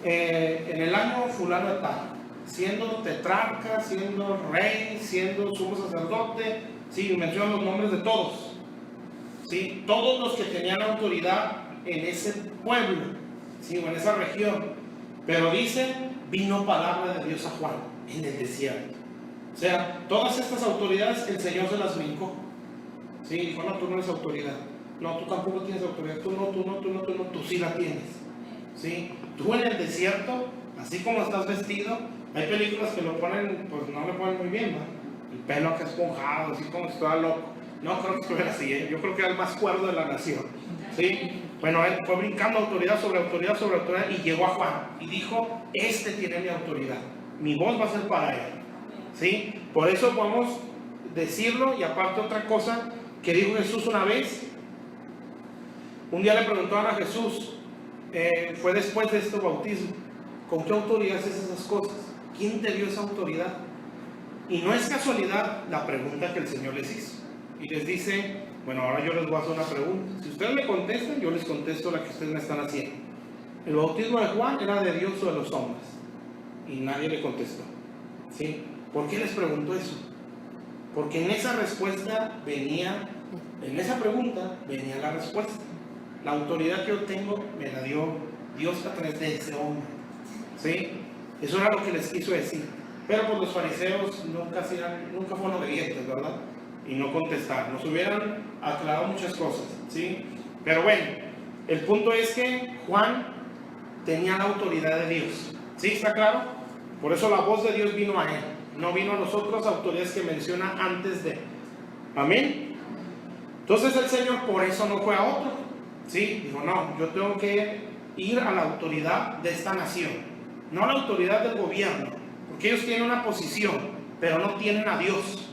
en el año fulano de tal, siendo tetrarca, siendo rey, siendo sumo sacerdote, ¿sí? Menciona los nombres de todos, ¿sí? Todos los que tenían autoridad en ese pueblo, ¿sí? O en esa región. Pero dice, vino palabra de Dios a Juan en el desierto. O sea, todas estas autoridades el Señor se las brincó. ¿Sí? Dijo, no, tú no eres autoridad. No, tú tampoco tienes autoridad. Tú sí la tienes. ¿Sí? Tú en el desierto, así como estás vestido, hay películas que lo ponen, pues no le ponen muy bien, ¿no? El pelo acá esponjado, así como si estuviera loco. No creo que estuviera así, ¿eh? Yo creo que era el más cuerdo de la nación. ¿Sí? Bueno, él fue brincando autoridad sobre autoridad sobre autoridad y llegó a Juan y dijo, este tiene mi autoridad, mi voz va a ser para él. ¿Sí? Por eso podemos decirlo. Y aparte otra cosa que dijo Jesús una vez, un día le preguntaron a Jesús, fue después de este bautismo, ¿con qué autoridad haces esas cosas? ¿Quién te dio esa autoridad? Y no es casualidad la pregunta que el Señor les hizo. Y les dice, bueno, ahora yo les voy a hacer una pregunta. Si ustedes me contestan, yo les contesto la que ustedes me están haciendo. ¿El bautismo de Juan era de Dios o de los hombres? Y nadie le contestó. ¿Sí? ¿Por qué les preguntó eso? Porque en esa respuesta venía, en esa pregunta venía la respuesta. La autoridad que yo tengo me la dio Dios a través de ese hombre. ¿Sí? Eso era lo que les quiso decir. Pero pues los fariseos nunca fueron obedientes, ¿verdad? Y no contestaron. Nos hubieran aclarado muchas cosas. ¿Sí? Pero bueno, el punto es que Juan tenía la autoridad de Dios. ¿Sí? ¿Está claro? Por eso la voz de Dios vino a él. No vino a las otras autoridades que menciona antes de. Amén. Entonces el Señor por eso no fue a otro. ¿Sí? Dijo, no, yo tengo que ir a la autoridad de esta nación, no a la autoridad del gobierno, porque ellos tienen una posición, pero no tienen a Dios.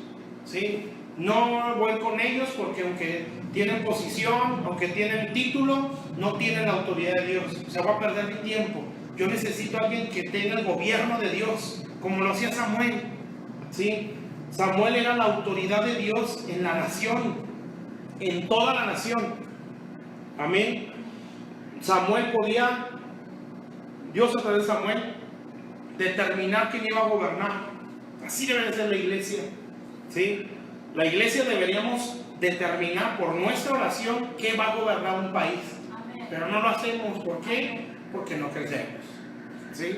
¿Sí? No voy con ellos porque aunque tienen posición, aunque tienen título, no tienen la autoridad de Dios. O sea, voy a perder mi tiempo. Yo necesito a alguien que tenga el gobierno de Dios, como lo hacía Samuel. ¿Sí? Samuel era la autoridad de Dios en la nación, en toda la nación. Amén. Samuel podía, Dios a través de Samuel, determinar quién iba a gobernar. Así debe ser la iglesia. ¿Sí? La iglesia deberíamos determinar por nuestra oración qué va a gobernar un país. Pero no lo hacemos. ¿Por qué? Porque no crecemos. ¿Sí?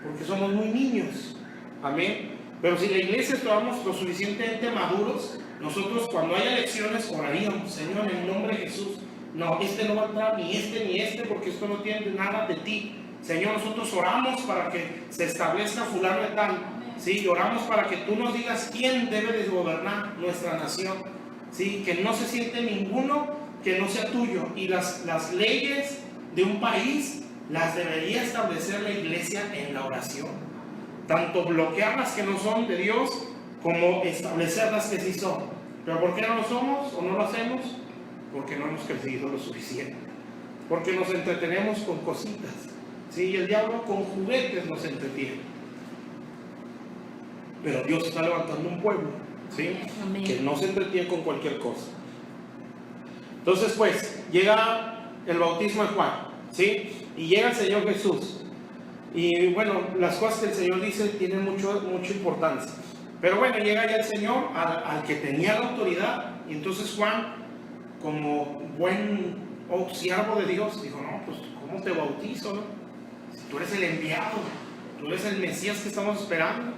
Porque somos muy niños. Amén. Pero si la iglesia estamos lo suficientemente maduros, nosotros cuando haya elecciones oraríamos, Señor, en el nombre de Jesús, no, este no va a entrar, ni este, porque esto no tiene nada de ti. Señor, nosotros oramos para que se establezca fulano de tal. ¿Sí? Y oramos para que tú nos digas quién debe de gobernar nuestra nación. ¿Sí? Que no se siente ninguno que no sea tuyo. Y las leyes de un país las debería establecer la iglesia en la oración. tanto bloquear las que no son de Dios, como establecer las que sí son. ¿Pero por qué no lo somos o no lo hacemos? Porque no hemos crecido lo suficiente. Porque nos entretenemos con cositas. ¿Sí? Y el diablo con juguetes nos entretiene. Pero Dios está levantando un pueblo, ¿sí? Que no se entretiene con cualquier cosa. Entonces, pues, llega el bautismo de Juan, ¿sí? Y llega el Señor Jesús. Y bueno, las cosas que el Señor dice tienen mucha importancia. Pero bueno, llega ya el Señor al que tenía la autoridad. Y entonces Juan, como buen siervo de Dios, dijo, no, pues, ¿cómo te bautizo, no? Si tú eres el enviado, tú eres el Mesías que estamos esperando.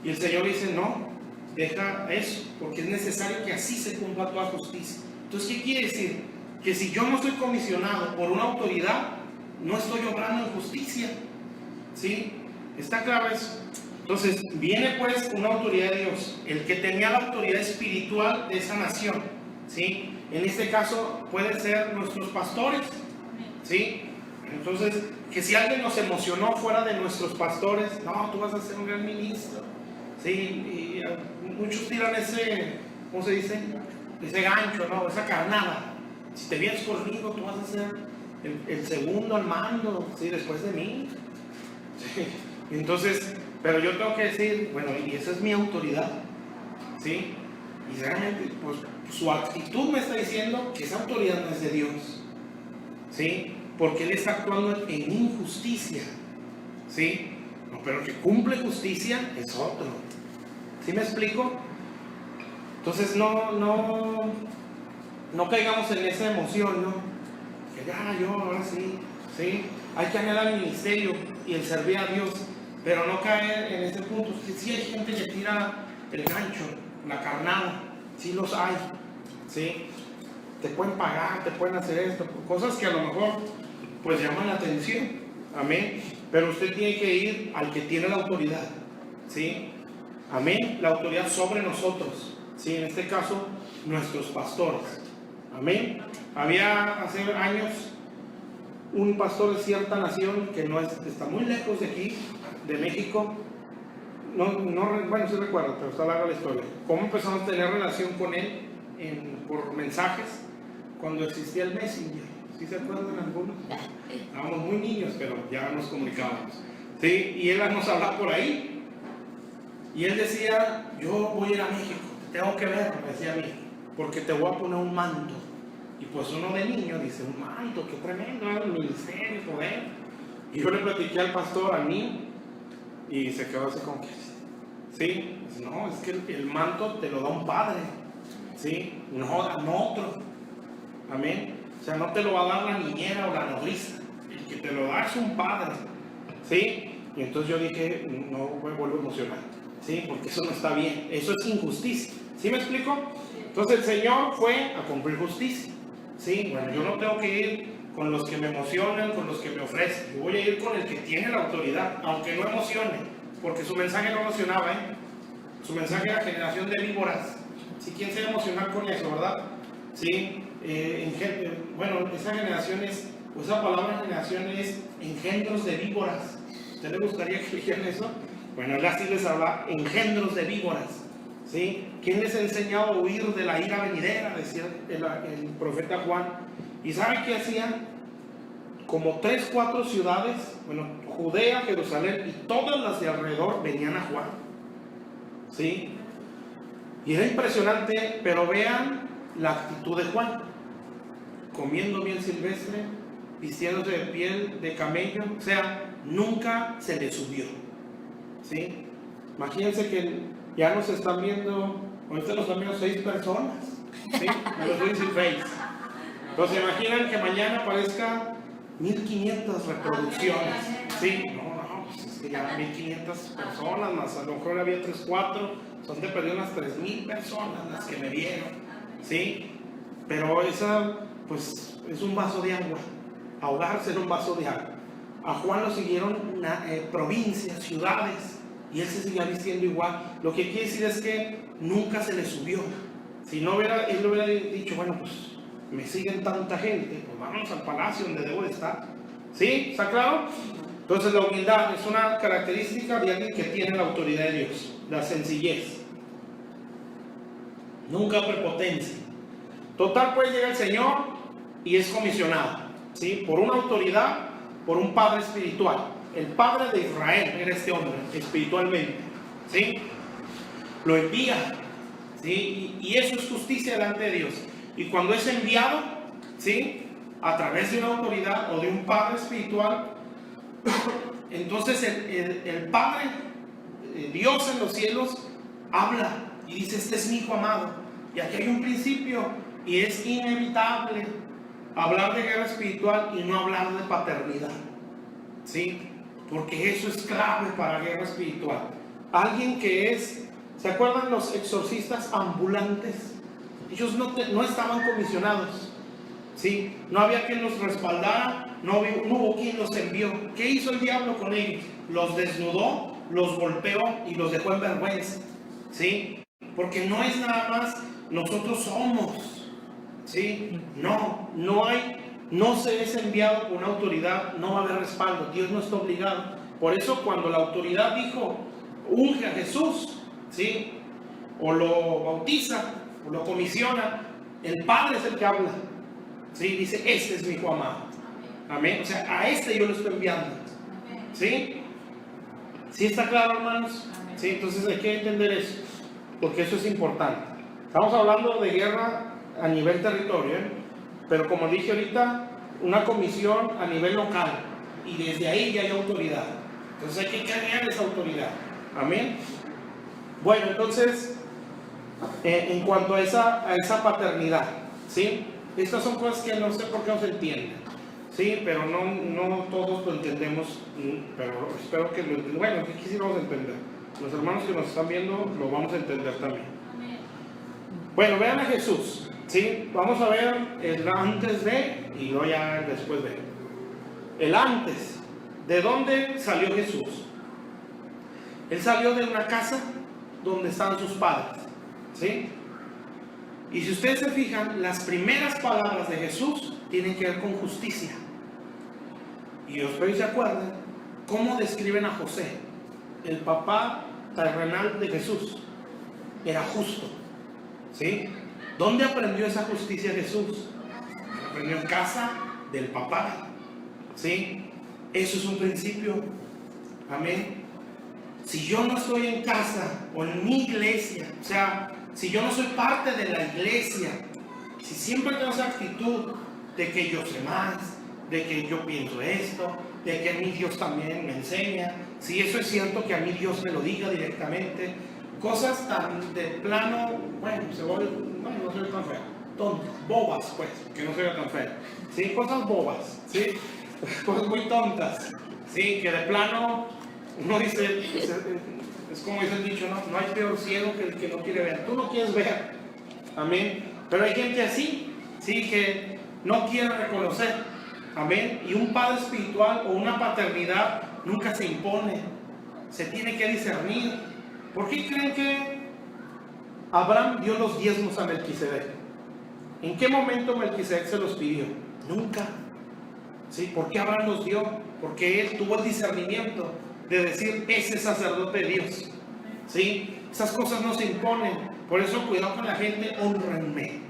Y el Señor dice, no, deja eso, porque es necesario que así se cumpla toda justicia. Entonces, ¿qué quiere decir? Que si yo no estoy comisionado por una autoridad, no estoy obrando en justicia. ¿Sí? ¿Está claro eso? Entonces, viene pues una autoridad de Dios, el que tenía la autoridad espiritual de esa nación. ¿Sí? En este caso, pueden ser nuestros pastores. ¿Sí? Entonces, que si alguien nos emocionó fuera de nuestros pastores, no, tú vas a ser un gran ministro. ¿Sí? Y muchos tiran ese, ¿cómo se dice? Ese gancho, ¿no? Esa carnada. Si te vienes conmigo, tú vas a ser el segundo al mando, ¿sí? Después de mí. ¿Sí? Entonces, pero yo tengo que decir, bueno, y esa es mi autoridad. ¿Sí? Y realmente, pues, su actitud me está diciendo que esa autoridad no es de Dios. ¿Sí? Porque él está actuando en injusticia. ¿Sí? No, pero el que cumple justicia es otro. ¿Sí me explico? Entonces no caigamos en esa emoción, ¿no? Que ya, yo, ahora sí, ¿sí? Hay que anhelar el ministerio y el servir a Dios, pero no caer en ese punto. Sí hay gente que tira el gancho, la carnada, sí los hay, ¿sí? Te pueden pagar, te pueden hacer esto, cosas que a lo mejor pues llaman la atención, amén, pero usted tiene que ir al que tiene la autoridad, ¿sí? Amén, la autoridad sobre nosotros, ¿sí? En este caso, nuestros pastores, amén. Había hace años un pastor de cierta nación que está muy lejos de aquí, de México. Bueno, sí recuerdo, pero está larga la historia. ¿Cómo empezamos a tener relación con él por mensajes cuando existía el Messenger? ¿Sí se acuerdan algunos? Estábamos muy niños, pero ya nos comunicábamos. ¿Sí? Y él nos hablaba por ahí. Y él decía, yo voy a ir a México, tengo que ver, me decía a mí, porque te voy a poner un manto. Y pues uno de niño dice, un manto, qué tremendo, el ministerio, poder. Y yo le platiqué al pastor, a mí, y se quedó así como que, ¿sí? Dice, no, es que el manto te lo da un padre, ¿sí? No otro. Amén. O sea, no te lo va a dar la niñera o la nodriza. El que te lo da es un padre, ¿sí? Y entonces yo dije, no me vuelvo a emocionar, ¿sí? Porque eso no está bien, eso es injusticia. ¿Sí me explico? Entonces el Señor fue a cumplir justicia, ¿sí? Bueno, yo no tengo que ir con los que me emocionan, con los que me ofrecen. Yo voy a ir con el que tiene la autoridad, aunque no emocione, porque su mensaje no emocionaba, ¿eh? Su mensaje era generación de víboras. ¿Sí? ¿Quién se va a emocionar con eso, verdad? ¿Sí? Bueno, esa generación es, o esa palabra generación es engendros de víboras. ¿Usted le gustaría que dijeran eso? Bueno, él así les habla, engendros de víboras. ¿Sí? ¿Quién les ha enseñado a huir de la ira venidera? Decía el profeta Juan. ¿Y saben qué hacían? Como 3, 4 ciudades, bueno, Judea, Jerusalén y todas las de alrededor venían a Juan. ¿Sí? Y era impresionante, pero vean la actitud de Juan. Comiendo miel silvestre, vistiéndose de piel de camello, o sea, nunca se le subió. ¿Sí? Imagínense que ya nos están viendo, ahorita nos están viendo 6 personas, ¿sí? Me los dicen 6. Entonces imaginan que mañana aparezca 1500 reproducciones, ¿sí? No, pues es que ya 1500 personas, más a lo mejor había 3, 4, son de perder unas 3000 personas las que me vieron, ¿sí? Pero esa, pues, es un vaso de agua, ahogarse en un vaso de agua. A Juan lo siguieron provincias, ciudades, y él se seguía vistiendo igual. Lo que quiere decir es que nunca se le subió. Si no él lo hubiera dicho, bueno, pues me siguen tanta gente, pues vámonos al palacio donde debo de estar. ¿Sí? ¿Está claro? Entonces la humildad es una característica de alguien que tiene la autoridad de Dios, la sencillez, nunca prepotencia. Total, puede llegar el Señor y es comisionado, ¿sí? Por una autoridad, por un padre espiritual. El padre de Israel era este hombre, espiritualmente, ¿sí? Lo envía, ¿sí? Y eso es justicia delante de Dios. Y cuando es enviado, ¿sí? A través de una autoridad o de un padre espiritual, entonces el Padre, Dios en los cielos, habla y dice: este es mi hijo amado. Y aquí hay un principio, y es inevitable hablar de guerra espiritual y no hablar de paternidad, ¿sí? Porque eso es clave para la guerra espiritual. Alguien que es, ¿se acuerdan los exorcistas ambulantes? Ellos no estaban comisionados, ¿sí? No había quien los respaldara, no hubo quien los envió. ¿Qué hizo el diablo con ellos? Los desnudó, los golpeó y los dejó en vergüenza, ¿sí? Porque no es nada más nosotros somos, ¿sí? No se es enviado por una autoridad, no va a haber respaldo. Dios no está obligado. Por eso cuando la autoridad dijo: unge a Jesús, ¿sí? O lo bautiza, o lo comisiona, el Padre es el que habla, ¿sí? Dice: este es mi hijo amado. Amén. O sea, a este yo lo estoy enviando, ¿sí? ¿Sí está claro, hermanos? ¿Sí? Entonces hay que entender eso, porque eso es importante. Estamos hablando de guerra a nivel territorio, ¿eh? Pero como dije ahorita, una comisión a nivel local, y desde ahí ya hay autoridad. Entonces hay que cambiar esa autoridad. Amén. Bueno, entonces, en cuanto a esa paternidad, ¿sí? Estas son cosas que no sé por qué no se entienden, ¿sí? Pero no todos lo entendemos, pero espero que lo entiendan. Bueno, que quisiéramos entender. Los hermanos que nos están viendo lo vamos a entender también. Bueno, vean a Jesús, ¿sí? Vamos a ver el antes de y luego ya el después de. El antes. ¿De dónde salió Jesús? Él salió de una casa donde estaban sus padres, ¿sí? Y si ustedes se fijan, las primeras palabras de Jesús tienen que ver con justicia. Y espero que se acuerden cómo describen a José, el papá terrenal de Jesús. Era justo, ¿sí? ¿Dónde aprendió esa justicia Jesús? Aprendió en casa del papá, ¿sí? Eso es un principio. Amén. Si yo no estoy en casa o en mi iglesia, o sea, si yo no soy parte de la iglesia, si siempre tengo esa actitud de que yo sé más, de que yo pienso esto, de que a mí Dios también me enseña, si eso es cierto, que a mí Dios me lo diga directamente, cosas tan de plano, bueno, no soy tan feo, tontas, bobas, pues, que no soy tan feo, ¿sí? Cosas bobas, ¿sí? Cosas muy tontas, ¿sí? Que de plano uno dice, es como dice el dicho, no hay peor ciego que el que no quiere ver. Tú no quieres ver, amén, pero hay gente así, ¿sí? Que no quiere reconocer, amén. Y un padre espiritual o una paternidad nunca se impone, se tiene que discernir. ¿Por qué creen que Abraham dio los diezmos a Melquisedec? ¿En qué momento Melquisedec se los pidió? Nunca, ¿sí? ¿Por qué Abraham los dio? Porque él tuvo el discernimiento de decir: ese sacerdote de Dios, ¿sí? Esas cosas no se imponen. Por eso cuidado con la gente: honrenme,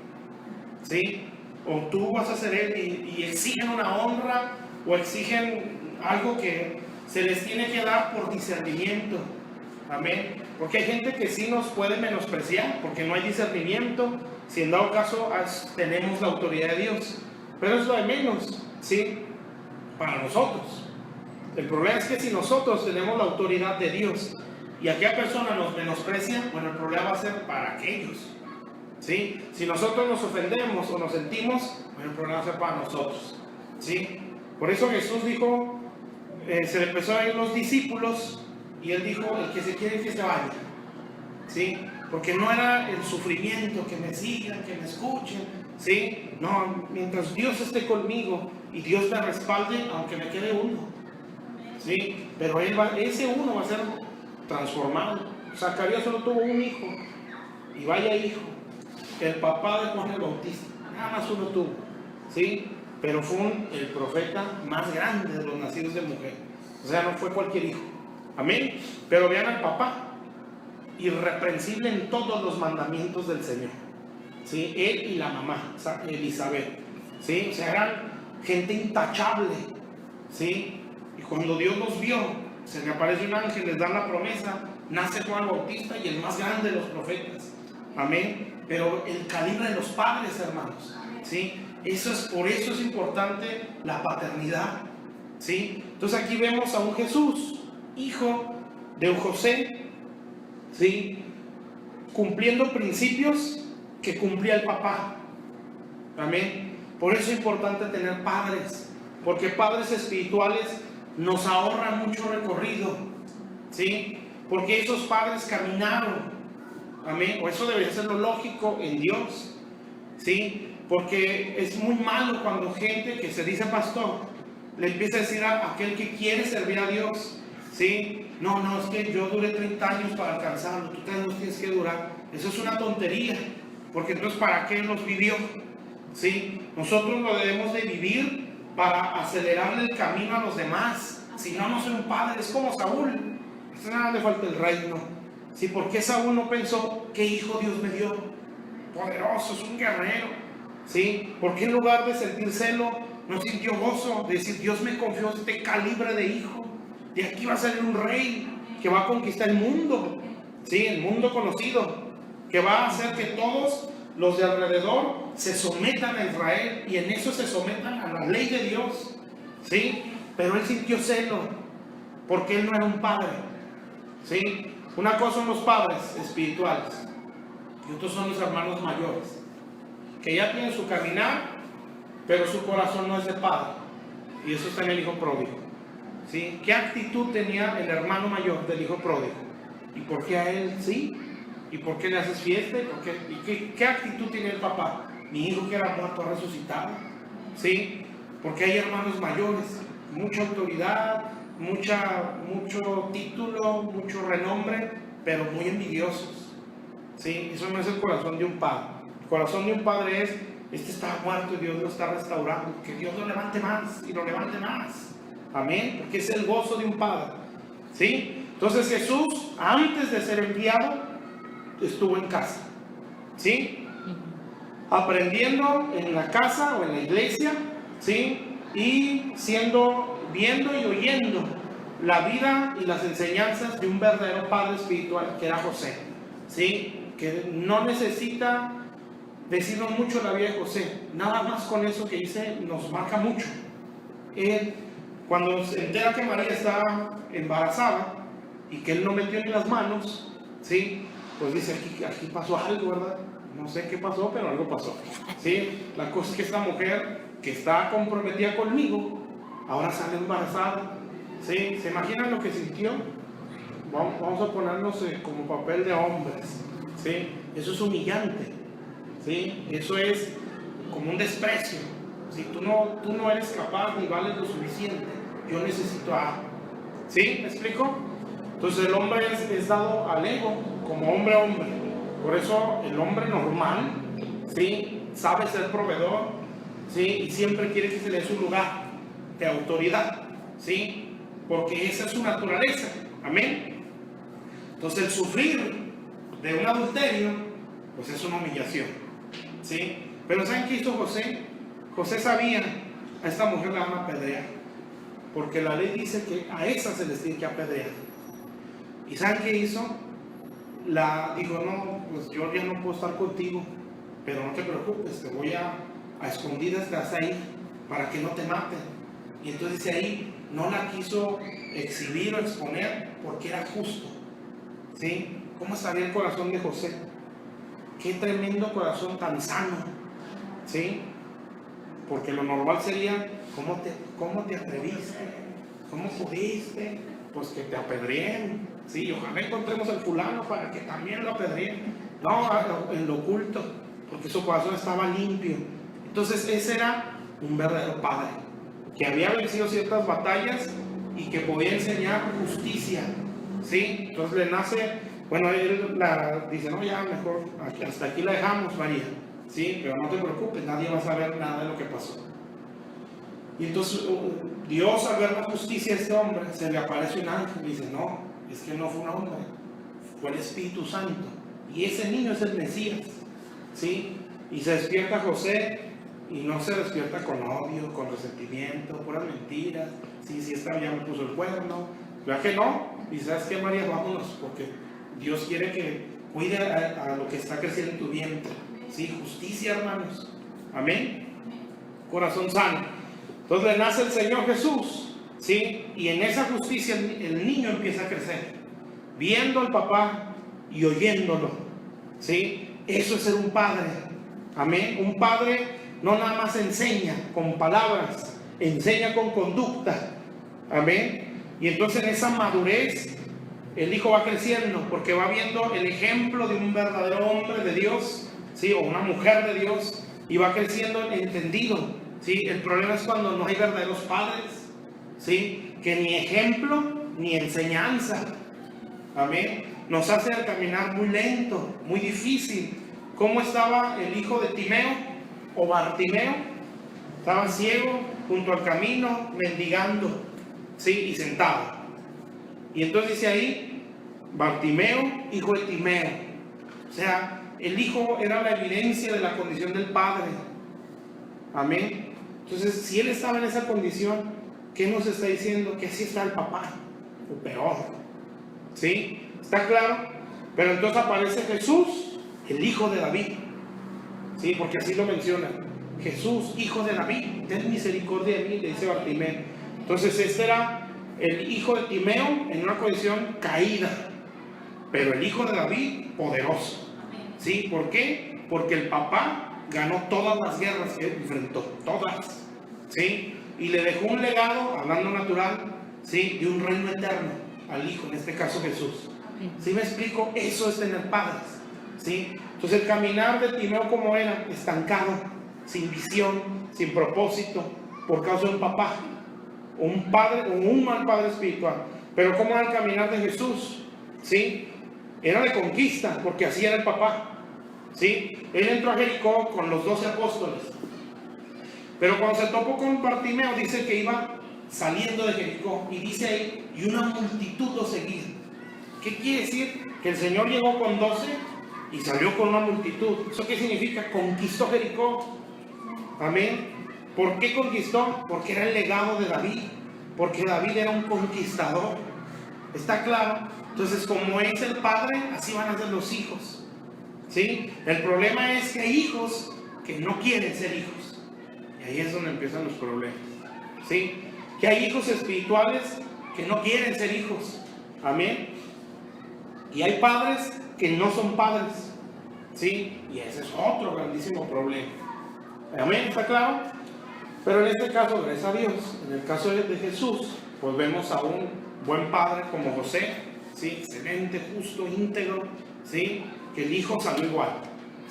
¿sí? O tú vas a ser él y exigen una honra o exigen algo que se les tiene que dar por discernimiento. Amén. Porque hay gente que sí nos puede menospreciar porque no hay discernimiento, si en dado caso tenemos la autoridad de Dios, pero es lo de menos, ¿sí? Para nosotros. El problema es que si nosotros tenemos la autoridad de Dios y aquella persona nos menosprecia, bueno, el problema va a ser para aquellos, ¿sí? Si nosotros nos ofendemos o nos sentimos, bueno, el problema va a ser para nosotros, ¿sí? Por eso Jesús dijo, se le empezó a ir los discípulos y él dijo: el que se quiere que se vaya, ¿sí? Porque no era el sufrimiento, que me sigan, que me escuchen, ¿sí? No, mientras Dios esté conmigo y Dios me respalde, aunque me quede uno, ¿sí? Pero ese uno va a ser transformado. Zacarías solo tuvo un hijo, y vaya hijo, el papá de Juan el Bautista, nada más uno tuvo, ¿sí? Pero fue el profeta más grande de los nacidos de mujer, O sea, no fue cualquier hijo. Amén. Pero vean al papá, irreprensible en todos los mandamientos del Señor. ¿Sí? Él y la mamá, Elizabeth. ¿Sí? O sea, eran gente intachable. ¿Sí? Y cuando Dios los vio, se le aparece un ángel, les da la promesa, nace Juan el Bautista y el más grande de los profetas. Amén. Pero el calibre de los padres, hermanos. ¿Sí? Por eso es importante la paternidad. ¿Sí? Entonces aquí vemos a un Jesús, hijo de un José, ¿sí? Cumpliendo principios que cumplía el papá. Amén. Por eso es importante tener padres, porque padres espirituales nos ahorran mucho recorrido, ¿sí? Porque esos padres caminaron, amén, o eso debería ser lo lógico en Dios, ¿sí? Porque es muy malo cuando gente que se dice pastor le empieza a decir a aquel que quiere servir a Dios, ¿sí? No, es que yo duré 30 años para alcanzarlo, tú también los tienes que durar. Eso es una tontería, porque entonces ¿para qué los vivió? ¿Sí? Nosotros lo debemos de vivir para acelerarle el camino a los demás. Si no, no soy un padre. Es como Saúl, a nada le falta el reino. ¿Sí? ¿Por qué Saúl no pensó qué hijo Dios me dio? Poderoso, es un guerrero. ¿Sí? ¿Por qué en lugar de sentir celo no sintió gozo de decir Dios me confió este calibre de hijo? De aquí va a salir un rey que va a conquistar el mundo, ¿sí? El mundo conocido, que va a hacer que todos los de alrededor se sometan a Israel, y en eso se sometan a la ley de Dios, ¿sí? Pero él sintió celo porque él no era un padre, ¿sí? Una cosa son los padres espirituales y otros son los hermanos mayores, que ya tienen su caminar, pero su corazón no es de padre, y eso está en el hijo pródigo. ¿Sí? ¿Qué actitud tenía el hermano mayor del hijo pródigo? ¿Y por qué a él sí? ¿Y por qué le haces fiesta? ¿Qué actitud tiene el papá? Mi hijo que era muerto ha resucitado. ¿Sí? Porque hay hermanos mayores, mucha autoridad, mucho título, mucho renombre, pero muy envidiosos. ¿Sí? Eso no es el corazón de un padre. El corazón de un padre es: este está muerto y Dios lo está restaurando, que Dios lo levante más y lo levante más. Amén, porque es el gozo de un padre, ¿sí? Entonces Jesús, antes de ser enviado, estuvo en casa, ¿sí? Aprendiendo en la casa o en la iglesia, ¿sí? Y viendo y oyendo la vida y las enseñanzas de un verdadero padre espiritual, que era José, ¿sí? Que no necesita decirnos mucho la vida de José, nada más con eso que dice nos marca mucho. Él, cuando se entera que María estaba embarazada y que él no metió ni las manos, ¿sí? Pues dice, aquí pasó algo, ¿verdad? No sé qué pasó, pero algo pasó, ¿sí? La cosa es que esta mujer que está comprometida conmigo, ahora sale embarazada, ¿sí? ¿Se imaginan lo que sintió? Vamos a ponernos como papel de hombres, ¿sí? Eso es humillante, ¿sí? Eso es como un desprecio. Si tú no eres capaz ni vales lo suficiente, yo necesito algo. ¿Sí? ¿Me explico? Entonces el hombre es dado al ego como hombre a hombre. Por eso el hombre normal, ¿sí? Sabe ser proveedor, ¿sí? Y siempre quiere que se le dé su lugar de autoridad, ¿sí? Porque esa es su naturaleza. Amén. Entonces el sufrir de un adulterio, pues es una humillación, ¿sí? Pero ¿saben qué hizo José? José sabía, a esta mujer la van a apedrear, porque la ley dice que a esa se les tiene que apedrear. ¿Y saben qué hizo? Dijo, no, pues yo ya no puedo estar contigo, pero no te preocupes, te voy a escondidas, te vas a ir para que no te maten. Y entonces dice ahí, no la quiso exhibir o exponer porque era justo, ¿sí? ¿Cómo estaría el corazón de José? Qué tremendo corazón tan sano, ¿sí? Porque lo normal sería, ¿cómo te atreviste? ¿Cómo pudiste? Pues que te apedreen, ¿sí? Ojalá encontremos al fulano para que también lo apedreen. No, en lo oculto, porque su corazón estaba limpio. Entonces ese era un verdadero padre, que había vencido ciertas batallas y que podía enseñar justicia, ¿sí? Entonces le nace, bueno, él dice, no, ya mejor, hasta aquí la dejamos, María, ¿sí? Pero no te preocupes, nadie va a saber nada de lo que pasó. Y entonces Dios, al ver la justicia de este hombre, se le aparece un ángel y dice: no, es que no fue un hombre, fue el Espíritu Santo, y ese niño es el Mesías, ¿sí? Y se despierta José, y no se despierta con odio, con resentimiento, puras mentiras. Sí, esta ya me puso el cuerno, ¿verdad que no? Y ¿sabes qué, María? Vámonos, porque Dios quiere que cuide a lo que está creciendo en tu vientre. Sí, justicia, hermanos. Amén. Corazón sano. Entonces le nace el Señor Jesús, ¿sí? Y en esa justicia el niño empieza a crecer, viendo al papá y oyéndolo, ¿sí? Eso es ser un padre. Amén. Un padre no nada más enseña con palabras, enseña con conducta. Amén. Y entonces en esa madurez el hijo va creciendo, porque va viendo el ejemplo de un verdadero hombre de Dios, ¿sí? O una mujer de Dios, y va creciendo entendido, ¿sí? El problema es cuando no hay verdaderos padres, ¿sí? Que ni ejemplo ni enseñanza. Amén. Nos hace caminar muy lento, muy difícil. ¿Cómo estaba el hijo de Timeo o Bartimeo? Estaba ciego junto al camino, mendigando, ¿sí? Y sentado. Y entonces dice ahí: Bartimeo, hijo de Timeo. O sea, el hijo era la evidencia de la condición del padre. Amén. Entonces, si él estaba en esa condición, ¿qué nos está diciendo? Que así está el papá, o peor. ¿Sí? ¿Está claro? Pero entonces aparece Jesús, el hijo de David. ¿Sí? Porque así lo menciona. Jesús, hijo de David, ten misericordia de mí, le dice Bartimeo. Entonces este era el hijo de Timeo en una condición caída, pero el hijo de David poderoso. ¿Sí? ¿Por qué? Porque el papá ganó todas las guerras que enfrentó, todas. ¿Sí? Y le dejó un legado, hablando natural, ¿sí? De un reino eterno al hijo, en este caso Jesús. ¿Sí me explico? Eso es tener padres. ¿Sí? Entonces el caminar de Timeo, como era, estancado, sin visión, sin propósito, por causa de un papá, un padre, un mal padre espiritual. Pero ¿cómo era el caminar de Jesús? ¿Sí? Era de conquista, porque así era el papá. ¿Sí? Él entró a Jericó con los 12 apóstoles, pero cuando se topó con Bartimeo, dice que iba saliendo de Jericó, y dice ahí: y una multitud lo seguía. ¿Qué quiere decir? Que el Señor llegó con 12 y salió con una multitud. ¿Eso qué significa? Conquistó Jericó. Amén. ¿Por qué conquistó? Porque era el legado de David, porque David era un conquistador. ¿Está claro? Entonces, como es el padre, así van a ser los hijos. ¿Sí? El problema es que hay hijos que no quieren ser hijos, y ahí es donde empiezan los problemas. ¿Sí? Que hay hijos espirituales que no quieren ser hijos. Amén. Y hay padres que no son padres. ¿Sí? Y ese es otro grandísimo problema. Amén, ¿está claro? Pero en este caso, gracias a Dios, en el caso de Jesús, pues vemos a un buen padre como José, ¿sí? Excelente, justo, íntegro, ¿sí? Que el hijo salió igual,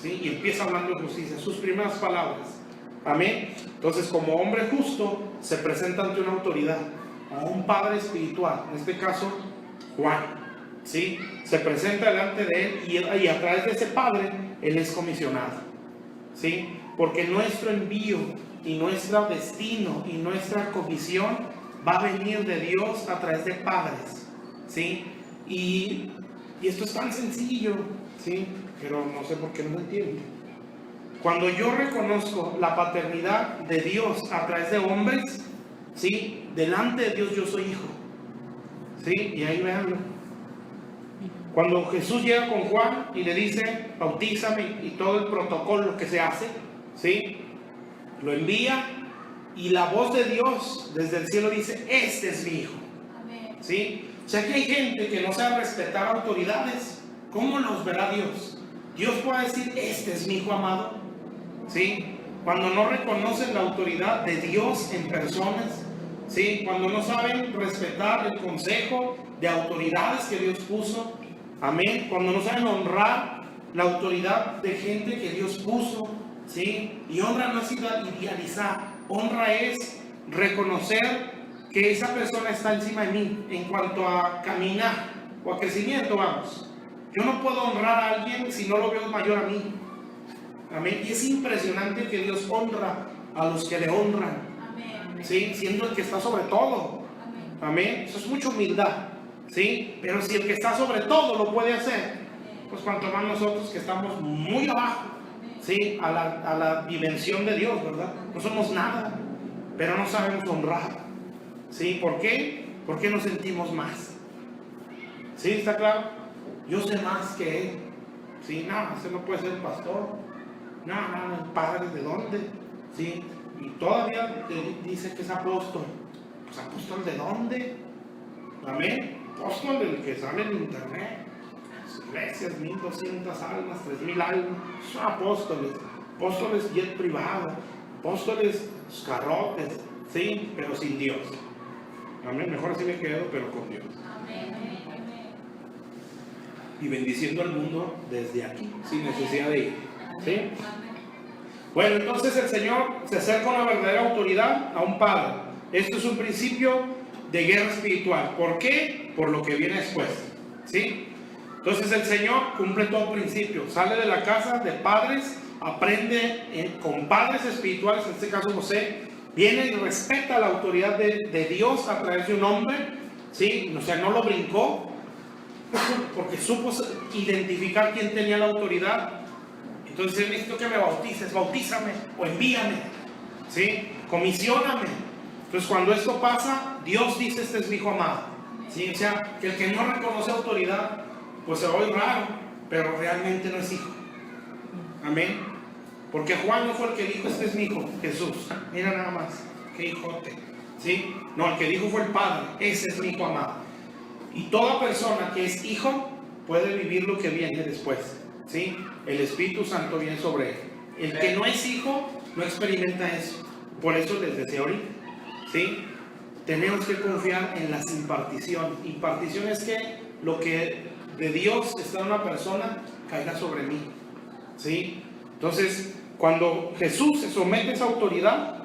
¿sí? Y empieza hablando de justicia, sus primeras palabras. Amén. Entonces, como hombre justo, se presenta ante una autoridad, a un padre espiritual, en este caso, Juan, ¿sí? Se presenta delante de él, y a través de ese padre, él es comisionado, ¿sí? Porque nuestro envío y nuestro destino y nuestra comisión va a venir de Dios a través de padres, ¿sí? Y esto es tan sencillo, ¿sí? Pero no sé por qué no lo entiendo. Cuando yo reconozco la paternidad de Dios a través de hombres, ¿sí? Delante de Dios yo soy hijo, ¿sí? Y ahí veanlo. Cuando Jesús llega con Juan y le dice: bautízame, y todo el protocolo que se hace, ¿sí? Lo envía, y la voz de Dios desde el cielo dice: este es mi hijo. ¿Sí? O sea que hay gente que no sabe respetar autoridades. ¿Cómo los verá Dios? Dios puede decir: este es mi hijo amado. ¿Sí? Cuando no reconocen la autoridad de Dios en personas, ¿sí? Cuando no saben respetar el consejo de autoridades que Dios puso. Amén. Cuando no saben honrar la autoridad de gente que Dios puso, ¿sí? Y honra no es idealizar, honra es reconocer que esa persona está encima de mí en cuanto a caminar o a crecimiento, vamos. Yo no puedo honrar a alguien si no lo veo mayor a mí. Amén. Y es impresionante que Dios honra a los que le honran. ¿sí? Siendo el que está sobre todo. Amén. Eso es mucha humildad, ¿sí? Pero si el que está sobre todo lo puede hacer, pues cuanto más nosotros que estamos muy abajo, ¿sí? A la dimensión de Dios, ¿verdad? No somos nada, pero no sabemos honrar, ¿sí? ¿Por qué? Porque nos sentimos más. ¿Sí? ¿Está claro? Yo sé más que él. ¿Sí? No, ese no puede ser el pastor. No, el padre, ¿de dónde? ¿Sí? Y todavía dice que es apóstol. Pues apóstol ¿de dónde? Amén. Apóstol del que sale en internet. Iglesias, 1200 almas, 3000 almas. Son apóstoles. Apóstoles jet privado. Apóstoles carrotes. Sí, pero sin Dios. Amén. Mejor así me quedo, pero con Dios. Y bendiciendo al mundo desde aquí, sin necesidad de ir. ¿Sí? Bueno, entonces el Señor se acerca a una verdadera autoridad, a un padre. Esto es un principio de guerra espiritual. ¿Por qué? Por lo que viene después. ¿Sí? Entonces el Señor cumple todo principio. Sale de la casa de padres, aprende con padres espirituales, en este caso José, viene y respeta la autoridad de Dios a través de un hombre. ¿Sí? O sea, no lo brincó, porque supo identificar quién tenía la autoridad. Entonces necesito que me bautices, bautízame o envíame, ¿sí? Comisioname. Entonces cuando esto pasa, Dios dice: este es mi hijo amado, ¿sí? O sea, que el que no reconoce autoridad, pues se va a oír raro, pero realmente no es hijo. Amén. Porque Juan no fue el que dijo: este es mi hijo, Jesús. Mira nada más, qué hijote, ¿sí? No, el que dijo fue el Padre: ese es mi hijo amado. Y toda persona que es hijo puede vivir lo que viene después, ¿sí? El Espíritu Santo viene sobre él. El que no es hijo no experimenta eso. Por eso les decía ahorita, ¿sí? Tenemos que confiar en las imparticiones. Impartición es que lo que de Dios está en una persona caiga sobre mí, ¿sí? Entonces, cuando Jesús se somete a esa autoridad,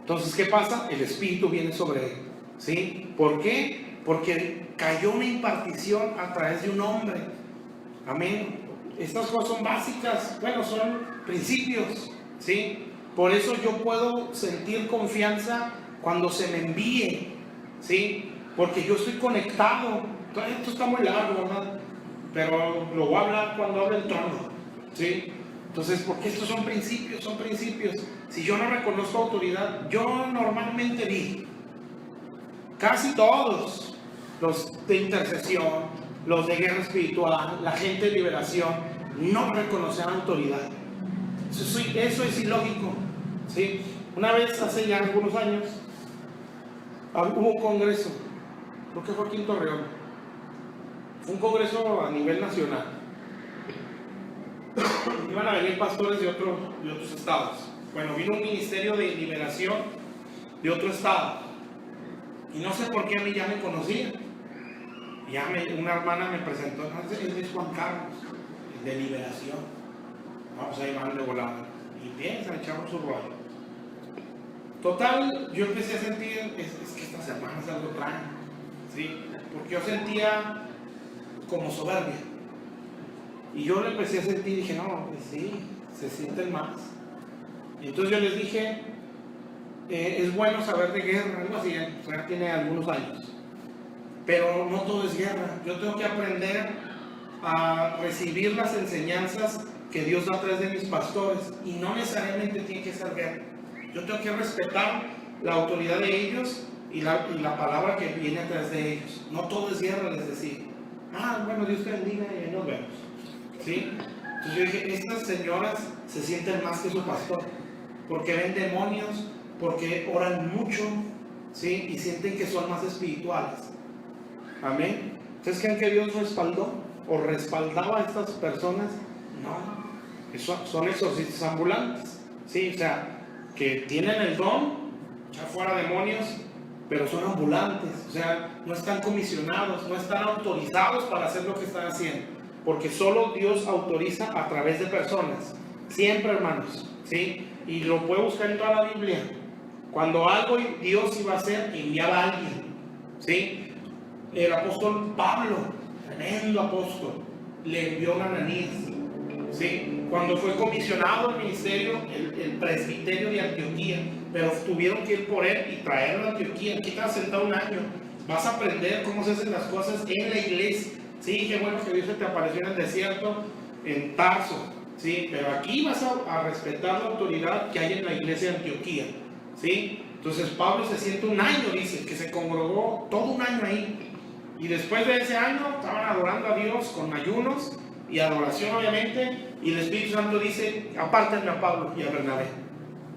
entonces, ¿qué pasa? El Espíritu viene sobre él, ¿sí? ¿Por qué? Porque cayó una impartición a través de un hombre. Amén. Estas cosas son básicas, bueno, son principios, ¿sí? Por eso yo puedo sentir confianza cuando se me envíe, ¿sí? Porque yo estoy conectado. Esto está muy largo, ¿verdad? Pero lo voy a hablar cuando hable el trono, ¿sí? Entonces, porque estos son principios, son principios. Si yo no reconozco autoridad, yo normalmente vi casi todos los de intercesión, los de guerra espiritual, la gente de liberación, no reconocían autoridad. Eso es ilógico, ¿sí? Una vez, hace ya algunos años, hubo un congreso, creo que fue aquí en Torreón. Fue un congreso a nivel nacional. Iban a venir pastores de otros estados. Bueno, vino un ministerio de liberación de otro estado. Y no sé por qué a mí ya me conocía. Una hermana me presentó: él es Juan Carlos, el de liberación. Vamos a van de volada. Y piensan, echamos su rollo. Total, yo empecé a sentir, es que estas hermanas algo traen, ¿sí? Porque yo sentía como soberbia. Y yo le empecé a sentir y dije: no, pues sí, se sienten más. Y entonces yo les dije: es bueno saber de guerra, algo así, o sea, tiene algunos años. Pero no todo es guerra. Yo tengo que aprender a recibir las enseñanzas que Dios da a través de mis pastores. Y no necesariamente tiene que ser guerra. Yo tengo que respetar la autoridad de ellos y la palabra que viene a través de ellos. No todo es guerra, les decía. Bueno, Dios te bendiga y ahí nos vemos, ¿sí? Entonces yo dije: estas señoras se sienten más que su pastor, porque ven demonios, porque oran mucho, ¿sí? Y sienten que son más espirituales. Amén. ¿Ustedes creen que Dios respaldó o respaldaba a estas personas? No. Son exorcistas ambulantes, ¿sí? O sea, que tienen el don, ya fuera demonios, pero son ambulantes. O sea, no están comisionados, no están autorizados para hacer lo que están haciendo, porque solo Dios autoriza a través de personas. Siempre, hermanos, ¿sí? Y lo puede buscar en toda la Biblia. Cuando algo Dios iba a hacer, enviaba a alguien, ¿sí? El apóstol Pablo, tremendo apóstol, le envió a Ananías, ¿sí? Cuando fue comisionado el ministerio, el presbiterio de Antioquía, pero tuvieron que ir por él y traerlo a Antioquía. Aquí te vas a sentar un año, vas a aprender cómo se hacen las cosas en la iglesia. Sí, qué bueno que Dios se te apareció en el desierto, en Tarso, ¿sí? Pero aquí vas a respetar la autoridad que hay en la iglesia de Antioquía, ¿sí? Entonces Pablo se siente un año, dice, que se congregó todo un año ahí. Y después de ese año estaban adorando a Dios con ayunos y adoración, obviamente. Y el Espíritu Santo dice: apártenme a Pablo y a Bernabé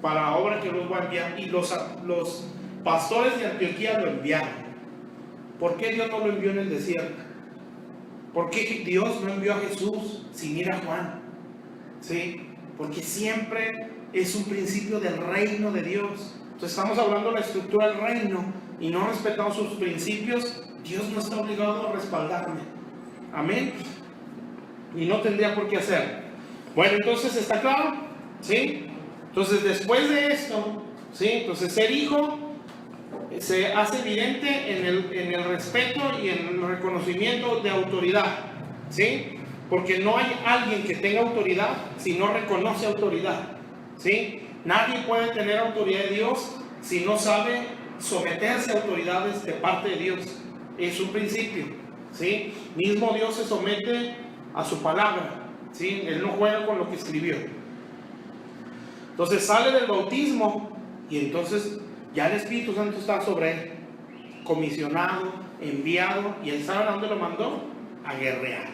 para la obra que los voy a enviar. Y los pastores de Antioquía lo enviaron. ¿Por qué Dios no lo envió en el desierto? ¿Por qué Dios no envió a Jesús sin ir a Juan? ¿Sí? Porque siempre es un principio del reino de Dios. Entonces estamos hablando de la estructura del reino y no respetamos sus principios. Dios no está obligado a respaldarme. Amén. Y no tendría por qué hacer. Bueno, entonces, ¿está claro? ¿Sí? Entonces, después de esto, ¿sí? Entonces, ser hijo se hace evidente en el respeto y en el reconocimiento de autoridad. ¿Sí? Porque no hay alguien que tenga autoridad si no reconoce autoridad. ¿Sí? Nadie puede tener autoridad de Dios si no sabe someterse a autoridades de parte de Dios. Es un principio, ¿sí? Mismo Dios se somete a su palabra, ¿sí? Él no juega con lo que escribió. Entonces sale del bautismo y entonces ya el Espíritu Santo está sobre él, comisionado, enviado, y él sabe a dónde lo mandó: a guerrear,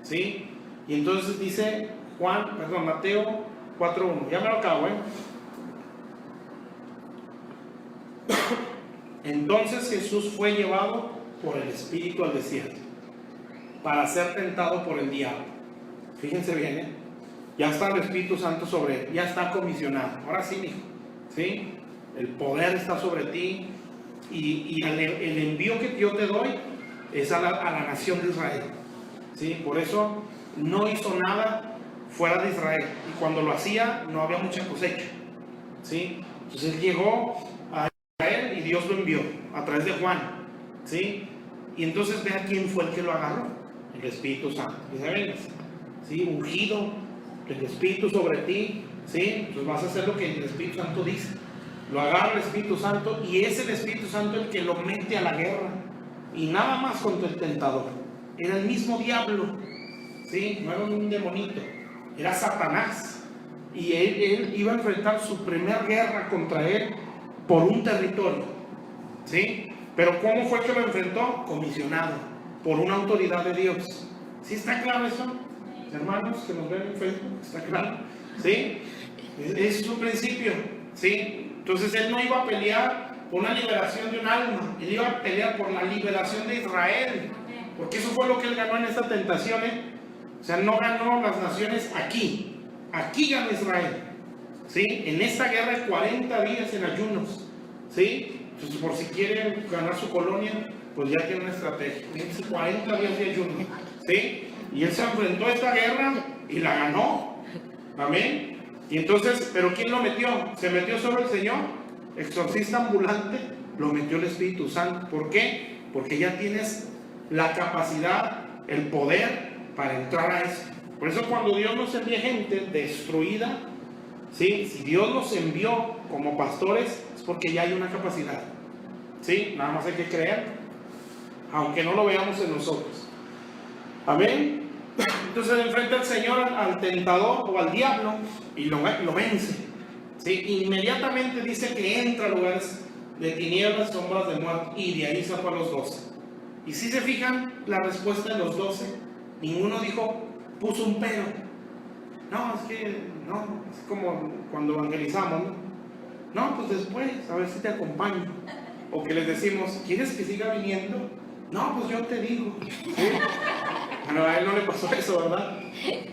¿sí? Y entonces dice Mateo 4:1, ya me lo acabo, Entonces Jesús fue llevado por el Espíritu al desierto para ser tentado por el diablo. Fíjense bien, ya está el Espíritu Santo sobre él, ya está comisionado. Ahora sí, hijo, ¿sí? El poder está sobre ti y el envío que yo te doy es a la nación de Israel, ¿sí? Por eso no hizo nada fuera de Israel, y cuando lo hacía no había mucha cosecha, ¿sí? Entonces él llegó a Israel y Dios lo envió a través de Juan, ¿sí? Y entonces vea quién fue el que lo agarró: el Espíritu Santo. ¿Sí? Ungido, el Espíritu sobre ti, ¿sí? Entonces vas a hacer lo que el Espíritu Santo dice. Lo agarra el Espíritu Santo y es el Espíritu Santo el que lo mete a la guerra, y nada más contra el tentador. Era el mismo diablo, ¿sí? No era un demonito, era Satanás, y él iba a enfrentar su primera guerra contra él por un territorio, ¿sí? Pero ¿cómo fue que lo enfrentó? Comisionado por una autoridad de Dios. ¿Sí está claro eso, hermanos que nos ven en Facebook? ¿Está claro? ¿Sí? Es un principio, ¿sí? Entonces él no iba a pelear por una liberación de un alma, él iba a pelear por la liberación de Israel, porque eso fue lo que él ganó en esta tentación, O sea, no ganó las naciones aquí ganó Israel, ¿sí? En esta guerra de 40 días en ayunos, ¿sí? Entonces, por si quieren ganar su colonia, pues ya tiene una estrategia. Tiene 40 días de ayuno, ¿sí? Y él se enfrentó a esta guerra y la ganó. Amén. Y entonces, ¿pero quién lo metió? ¿Se metió solo el Señor? Exorcista ambulante, lo metió el Espíritu Santo. ¿Por qué? Porque ya tienes la capacidad, el poder para entrar a eso. Por eso cuando Dios nos envía gente destruida, ¿sí? Si Dios nos envió como pastores, es porque ya hay una capacidad, ¿sí? Nada más hay que creer, aunque no lo veamos en nosotros. Amén. Entonces enfrenta al Señor al tentador o al diablo y lo vence, ¿sí? Inmediatamente dice que entra a lugares de tinieblas, sombras de muerte, y de ahí sacó a los 12. Y si se fijan la respuesta de los 12, ninguno puso un pero. No, es que no, es como cuando evangelizamos, no, pues después, a ver si te acompaño. O que les decimos: ¿quieres que siga viniendo? No, pues yo te digo, ¿sí? Bueno, a él no le pasó eso, ¿verdad?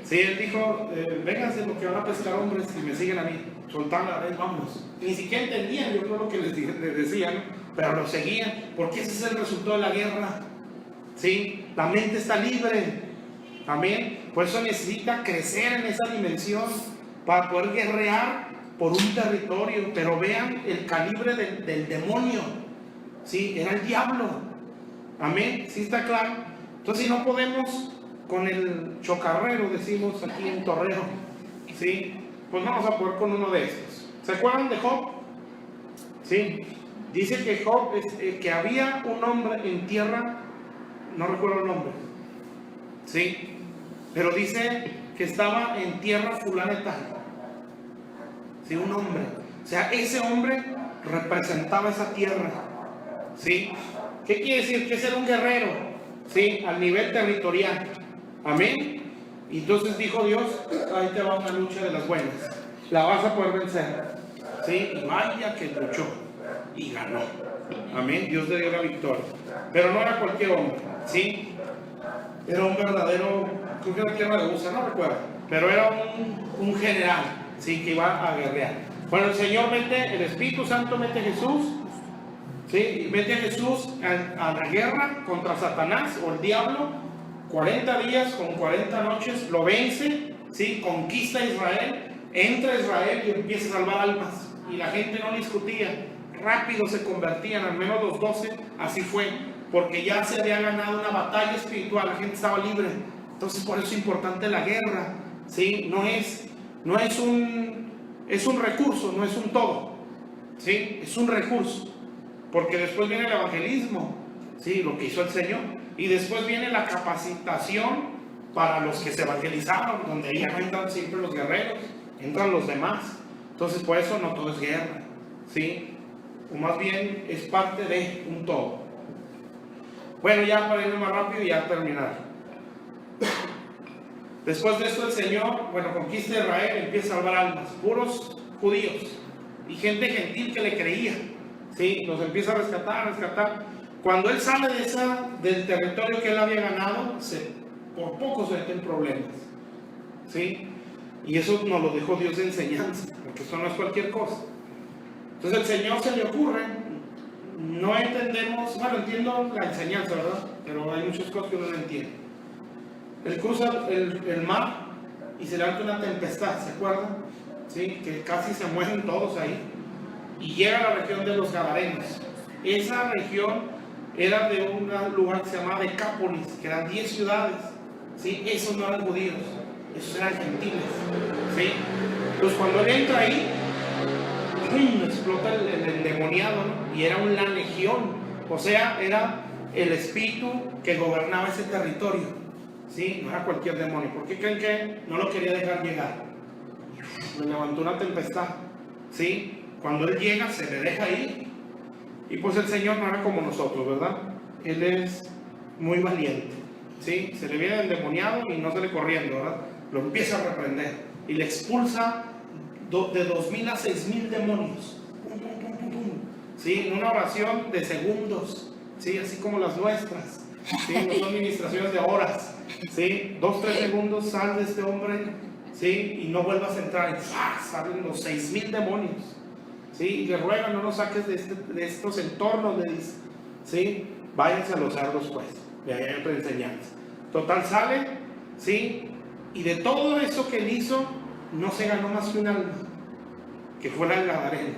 Sí, él dijo: vénganse porque van a pescar hombres y me siguen a mí. Soltaron la red, vámonos. Ni siquiera entendían, yo creo lo que les decían, pero lo seguían, porque ese es el resultado de la guerra, ¿sí? La mente está libre. Amén. Por eso necesita crecer en esa dimensión para poder guerrear por un territorio. Pero vean el calibre del demonio, ¿sí? Era el diablo. Amén. ¿Sí está claro? Entonces, si no podemos con el chocarrero, decimos aquí en Torreón, ¿sí? Pues vamos a poder con uno de estos. ¿Se acuerdan de Job? Sí. Dice que Job, que había un hombre en tierra, no recuerdo el nombre, ¿sí? Pero dice que estaba en tierra fulana y tal. ¿Sí? Un hombre. O sea, ese hombre representaba esa tierra. ¿Sí? ¿Qué quiere decir? Que era un guerrero. ¿Sí? Al nivel territorial. Amén. Y entonces dijo Dios, ahí te va una lucha de las buenas. La vas a poder vencer. ¿Sí? Y vaya que luchó. Y ganó. Amén. Dios le dio la victoria. Pero no era cualquier hombre. ¿Sí? Era un verdadero, creo que era tierra de USA, no recuerdo. Pero era un general. ¿Sí? Que iba a guerrear. Bueno, el Señor mete, el Espíritu Santo mete a Jesús. ¿Sí? Mete a Jesús a la guerra contra Satanás o el diablo. 40 días con 40 noches, lo vence, ¿sí? Conquista a Israel, entra a Israel y empieza a salvar almas. Y la gente no discutía, rápido se convertían, al menos los 12, así fue, porque ya se había ganado una batalla espiritual, la gente estaba libre. Entonces por eso es importante la guerra, ¿sí? Es un recurso, no es un todo, ¿sí? Es un recurso, porque después viene el evangelismo, ¿sí? Lo que hizo el Señor. Y después viene la capacitación para los que se evangelizaron, donde ya no entran siempre los guerreros, entran los demás. Entonces, por eso no todo es guerra, ¿sí? O más bien es parte de un todo. Bueno, ya para irme más rápido y ya terminar. Después de esto el Señor, bueno, conquista Israel, empieza a salvar almas, puros judíos y gente gentil que le creía, ¿sí? Los empieza a rescatar. Cuando él sale del territorio que él había ganado, por poco se mete en problemas, ¿sí? Y eso nos lo dejó Dios de enseñanza, porque eso no es cualquier cosa. Entonces el Señor se le ocurre, no entendemos, bueno, entiendo la enseñanza, ¿verdad? Pero hay muchas cosas que uno no entiende. Él cruza el mar y se levanta una tempestad, ¿se acuerdan? ¿Sí? Que casi se mueren todos ahí. Y llega a la región de los Gadarenos. Esa región era de un lugar que se llamaba Decápolis, que eran 10 ciudades, ¿sí? Esos no eran judíos, esos eran gentiles, ¿sí? Entonces cuando él entra ahí, ¡pum!, explota el endemoniado, ¿no? Y era una legión, o sea, era el espíritu que gobernaba ese territorio, ¿sí? No era cualquier demonio. ¿Por qué creen que no lo quería dejar llegar? Le levantó una tempestad, ¿sí? Cuando él llega, se le deja ir. Y pues el Señor no era como nosotros, ¿verdad? Él es muy valiente, ¿sí? Se le viene endemoniado y no sale corriendo, ¿verdad? Lo empieza a reprender y le expulsa de 2000 a 6000 demonios. Pum, pum, pum, pum, pum. ¿Sí? En una oración de segundos, ¿sí? Así como las nuestras, ¿sí? No son administraciones de horas, ¿sí? 2-3 segundos, sal de este hombre, ¿sí? Y no vuelvas a entrar. Y salen los 6000 demonios. ¿Sí? Y le ruegan, no nos saques de estos entornos, le dice, ¿sí? Váyanse a los cerdos, pues, de ahí hay otra enseñanza. Total, sale, ¿sí? Y de todo eso que él hizo, no se ganó más que un alma, que fue la Gadareno,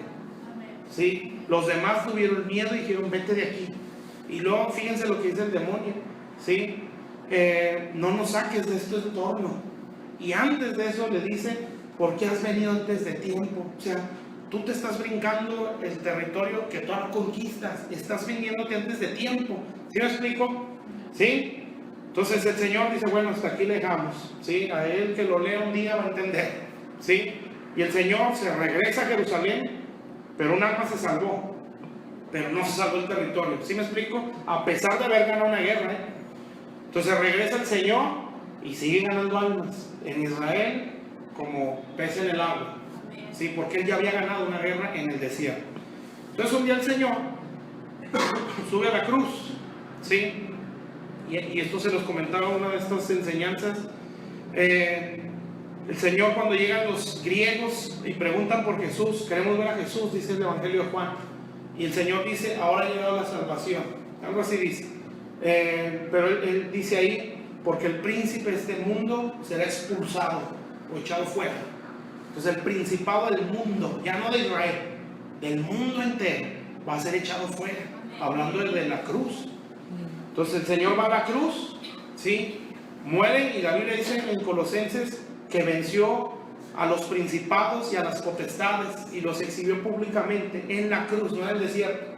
¿sí? Los demás tuvieron miedo y dijeron, vete de aquí. Y luego, fíjense lo que dice el demonio, ¿sí? No nos saques de este entorno. Y antes de eso le dice, ¿por qué has venido antes de tiempo? O sea, tú te estás brincando el territorio que tú ahora conquistas, estás viniéndote antes de tiempo. ¿Sí me explico? ¿Sí? Entonces el Señor dice, bueno, hasta aquí le dejamos, ¿sí? A él que lo lea un día va a entender, ¿sí? Y el Señor se regresa a Jerusalén, pero un alma se salvó, pero no se salvó el territorio. ¿Sí me explico? A pesar de haber ganado una guerra, ¿eh? Entonces regresa el Señor y sigue ganando almas en Israel como pez en el agua. Sí, porque él ya había ganado una guerra en el desierto. Entonces un día el Señor sube a la cruz, ¿sí? Y esto se los comentaba en una de estas enseñanzas. El Señor, cuando llegan los griegos y preguntan por Jesús, queremos ver a Jesús, dice el Evangelio de Juan, y el Señor dice, ahora ha llegado la salvación, algo así dice. Pero él dice ahí, porque el príncipe de este mundo será expulsado o echado fuera. Entonces el principado del mundo, ya no de Israel, del mundo entero, va a ser echado fuera, hablando de la cruz. Entonces el Señor va a la cruz, ¿sí? mueren, y la Biblia dice en Colosenses que venció a los principados y a las potestades y los exhibió públicamente en la cruz, no en el desierto.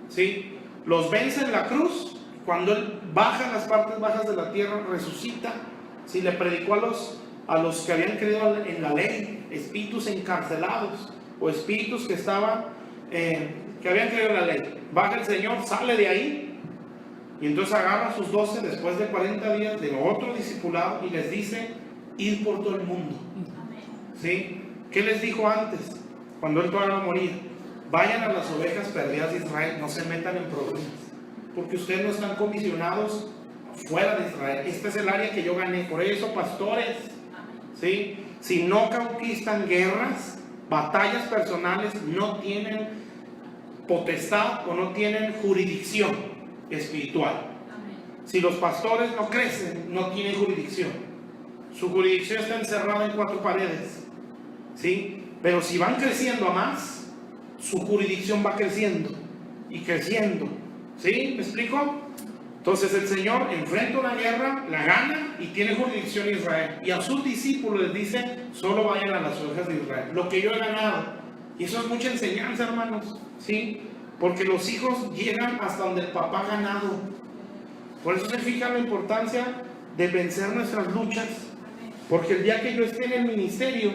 ¿Sí? Los vence en la cruz. Cuando Él baja en las partes bajas de la tierra, resucita. ¿Sí? Le predicó a los que habían creído en la ley, espíritus encarcelados o espíritus que estaban, que habían creído en la ley. Baja el Señor, sale de ahí, y entonces agarra a sus 12 después de 40 días de otro discipulado y les dice: ir por todo el mundo. ¿Sí? ¿Qué les dijo antes? Cuando Él todavía no moría: vayan a las ovejas perdidas de Israel, no se metan en problemas, porque ustedes no están comisionados fuera de Israel. Este es el área que yo gané. Por eso, pastores, ¿sí? Si no conquistan guerras, batallas personales, no tienen potestad o no tienen jurisdicción espiritual. Si los pastores no crecen, no tienen jurisdicción. Su jurisdicción está encerrada en 4 paredes, ¿sí? Pero si van creciendo a más, su jurisdicción va creciendo y creciendo. ¿Sí? ¿Me explico? Entonces el Señor enfrenta una guerra, la gana y tiene jurisdicción en Israel. Y a sus discípulos les dice: solo vayan a las ovejas de Israel, lo que yo he ganado. Y eso es mucha enseñanza, hermanos. ¿Sí? Porque los hijos llegan hasta donde el papá ha ganado. Por eso se fija la importancia de vencer nuestras luchas. Porque el día que yo esté en el ministerio,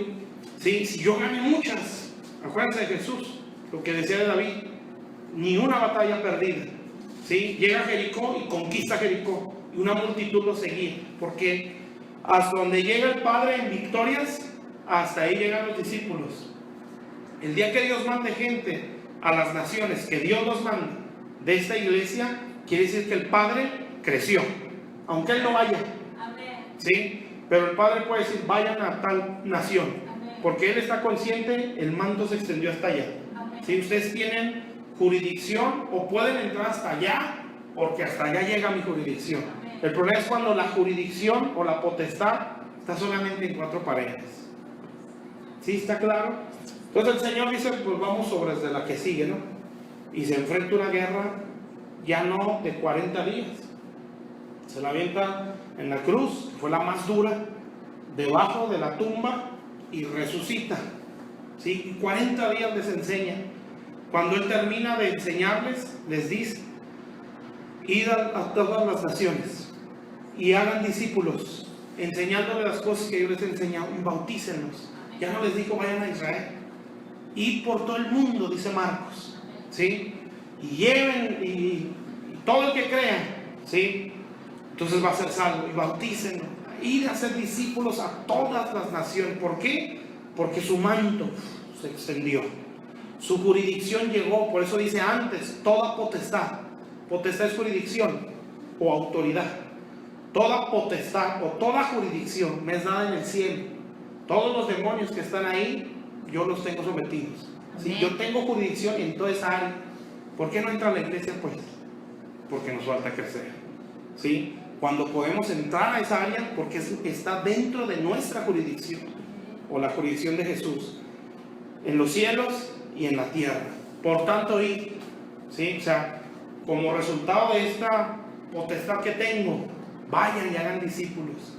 ¿sí? Si yo gane muchas, acuérdense de Jesús, lo que decía de David: ni una batalla perdida. ¿Sí? Llega a Jericó y conquista Jericó, y una multitud lo seguía, porque hasta donde llega el Padre en victorias, hasta ahí llegan los discípulos. El día que Dios mande gente a las naciones, que Dios nos manda de esta iglesia, quiere decir que el Padre creció, aunque Él no vaya. ¿Sí? Pero el Padre puede decir: vayan a tal nación, porque Él está consciente, el manto se extendió hasta allá. Si ustedes tienen jurisdicción, o pueden entrar hasta allá, porque hasta allá llega mi jurisdicción. El problema es cuando la jurisdicción o la potestad está solamente en 4 paredes. ¿Sí está claro? Entonces el Señor dice: pues vamos sobre desde la que sigue, ¿no? Y se enfrenta una guerra ya no de 40 días. Se la avienta en la cruz, fue la más dura, debajo de la tumba, y resucita. ¿Sí? 40 días les enseña. Cuando Él termina de enseñarles, les dice: id a todas las naciones y hagan discípulos, enseñándoles las cosas que yo les he enseñado, y bautícenlos. Ya no les dijo: vayan a Israel. Id por todo el mundo, dice Marcos, ¿sí? Y lleven, y todo el que crea, ¿sí? Entonces va a ser salvo. Y bautícenlo. Id a ser discípulos a todas las naciones. ¿Por qué? Porque su manto se extendió. Su jurisdicción llegó. Por eso dice antes: toda potestad. Potestad es jurisdicción o autoridad. Toda potestad o toda jurisdicción me es dada en el cielo. Todos los demonios que están ahí, yo los tengo sometidos. ¿Sí? Yo tengo jurisdicción en toda esa área. ¿Por qué no entra a la iglesia? Pues porque nos falta crecer. ¿Sí? Cuando podemos entrar a esa área, porque está dentro de nuestra jurisdicción, o la jurisdicción de Jesús, en los cielos y en la tierra. Por tanto, ¿sí? O sea, como resultado de esta potestad que tengo, vayan y hagan discípulos.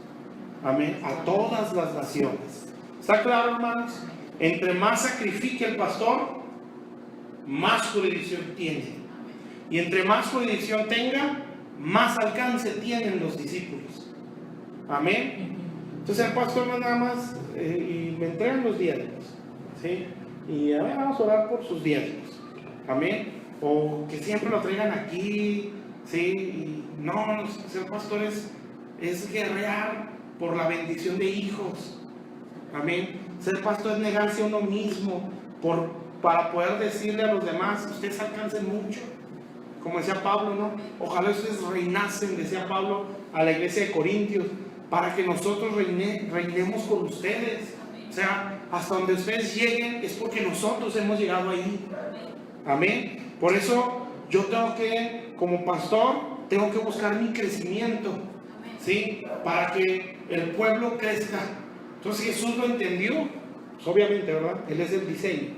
Amén. A todas las naciones. ¿Está claro, hermanos? Entre más sacrifique el pastor, más jurisdicción tiene. Y entre más jurisdicción tenga, más alcance tienen los discípulos. Amén. Entonces el pastor no nada más y me entregan los diezmos, ¿sí? Y a ver, vamos a orar por sus diezmos. Amén. O que siempre lo traigan aquí, ¿sí? Y no, ser pastor es guerrear por la bendición de hijos. Amén. Ser pastor es negarse a uno mismo para poder decirle a los demás: ustedes alcancen mucho. Como decía Pablo, ¿no? Ojalá ustedes reinasen, decía Pablo a la iglesia de Corintios, para que nosotros reinemos con ustedes. O sea, hasta donde ustedes lleguen es porque nosotros hemos llegado ahí. Amén. Por eso yo tengo que, como pastor, tengo que buscar mi crecimiento, ¿sí? Para que el pueblo crezca. Entonces Jesús lo entendió, pues obviamente, ¿verdad? Él es el diseño.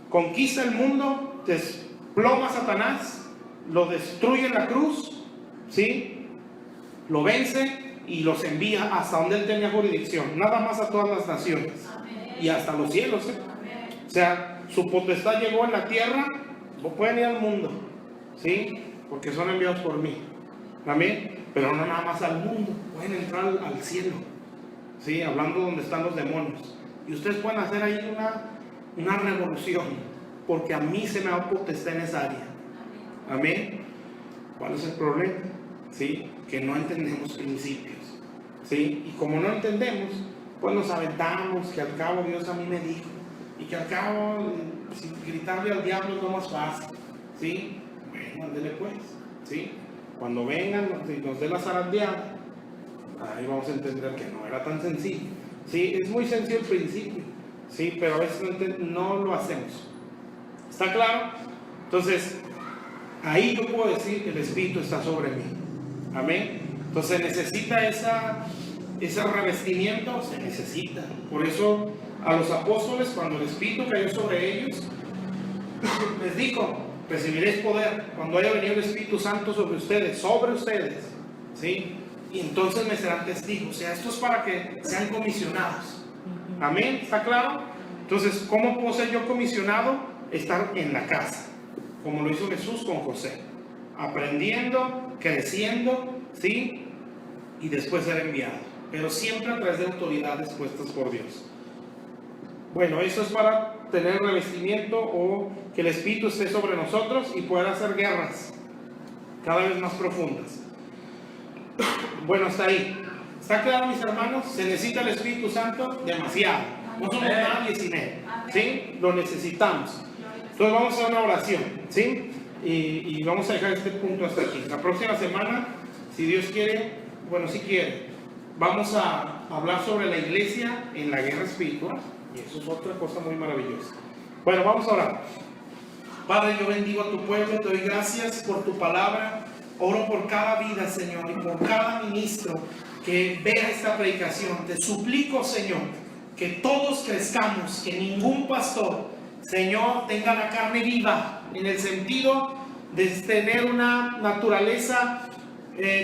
Conquista el mundo, desploma a Satanás, lo destruye en la cruz, ¿sí? Lo vence, y los envía hasta donde Él tenía jurisdicción, nada más a todas las naciones y hasta los cielos. O sea, su potestad llegó en la tierra, no pueden ir al mundo, ¿sí? Porque son enviados por mí. Amén. Pero no nada más al mundo, pueden entrar al cielo, ¿sí? Hablando donde están los demonios. Y ustedes pueden hacer ahí una revolución, porque a mí se me da potestad en esa área. Amén. ¿Cuál es el problema? ¿Sí? Que no entendemos principios, ¿sí? Y como no entendemos, pues nos aventamos que al cabo Dios a mí me dijo, y que al cabo gritarle al diablo es lo más fácil, ¿sí? Bueno, ándele pues, ¿sí? Cuando vengan y nos dé la zarandeada, ahí vamos a entender que no era tan sencillo, ¿sí? Es muy sencillo el principio, ¿sí? Pero a veces no lo hacemos. ¿Está claro? Entonces, ahí yo puedo decir que el Espíritu está sobre mí. Amén. Entonces necesita ese revestimiento, se necesita. Por eso a los apóstoles, cuando el Espíritu cayó sobre ellos, les dijo: recibiréis poder cuando haya venido el Espíritu Santo sobre ustedes, ¿sí? Y entonces me serán testigos. O sea, esto es para que sean comisionados. Amén. ¿Está claro? Entonces, ¿cómo puedo ser yo comisionado? Estar en la casa, como lo hizo Jesús con José, aprendiendo, creciendo, ¿sí? Y después ser enviado, pero siempre a través de autoridades puestas por Dios. Bueno, eso es para tener revestimiento, o que el Espíritu esté sobre nosotros y poder hacer guerras cada vez más profundas. Bueno, hasta ahí. ¿Está claro, mis hermanos? Se necesita el Espíritu Santo demasiado. No somos nadie sin Él, ¿sí? Lo necesitamos. Entonces vamos a hacer una oración, ¿sí? Y vamos a dejar este punto hasta aquí. La próxima semana, si Dios quiere, bueno, si quiere, vamos a hablar sobre la iglesia en la guerra espiritual. Y eso es otra cosa muy maravillosa. Bueno, vamos a orar. Padre, yo bendigo a tu pueblo, te doy gracias por tu palabra. Oro por cada vida, Señor, y por cada ministro que vea esta predicación. Te suplico, Señor, que todos crezcamos, que ningún pastor, Señor, tenga la carne viva, en el sentido de tener una naturaleza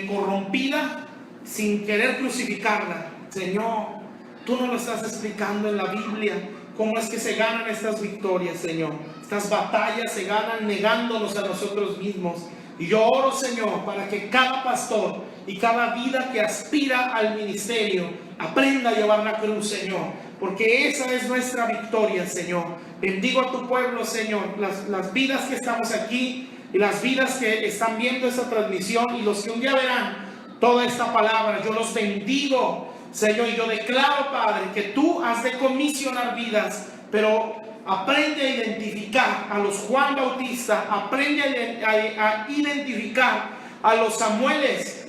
corrompida sin querer crucificarla. Señor, tú nos lo estás explicando en la Biblia, cómo es que se ganan estas victorias, Señor. Estas batallas se ganan negándonos a nosotros mismos. Y yo oro, Señor, para que cada pastor y cada vida que aspira al ministerio aprenda a llevar la cruz, Señor, porque esa es nuestra victoria, Señor. Bendigo a tu pueblo, Señor, las vidas que estamos aquí y las vidas que están viendo esta transmisión y los que un día verán toda esta palabra. Yo los bendigo, Señor, y yo declaro, Padre, que tú has de comisionar vidas, pero aprende a identificar a los Juan Bautista, aprende a identificar a los Samueles,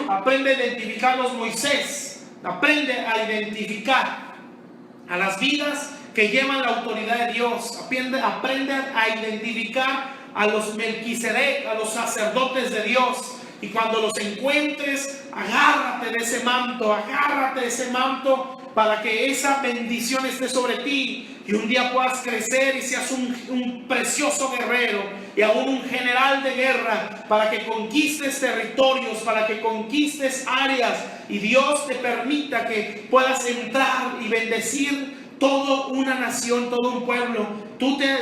aprende a identificar a los Moisés, aprende a identificar a las vidas que llevan la autoridad de Dios, aprende a identificar a los Melquisedec, a los sacerdotes de Dios. Y cuando los encuentres, agárrate de ese manto para que esa bendición esté sobre ti y un día puedas crecer y seas un precioso guerrero y aún un general de guerra, para que conquistes territorios, para que conquistes áreas y Dios te permita que puedas entrar y bendecir toda una nación, todo un pueblo.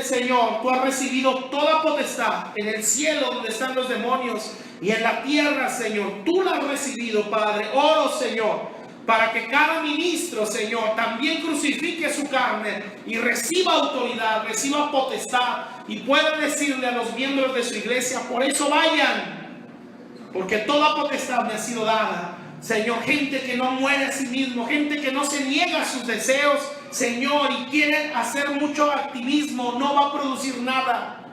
Señor, tú has recibido toda potestad en el cielo donde están los demonios y en la tierra, Señor, tú la has recibido, Padre. Oro, Señor, para que cada ministro, Señor, también crucifique su carne y reciba autoridad, reciba potestad y pueda decirle a los miembros de su iglesia: por eso vayan, porque toda potestad me ha sido dada. Señor, gente que no muere a sí mismo, gente que no se niega a sus deseos, Señor, y quiere hacer mucho activismo, no va a producir nada,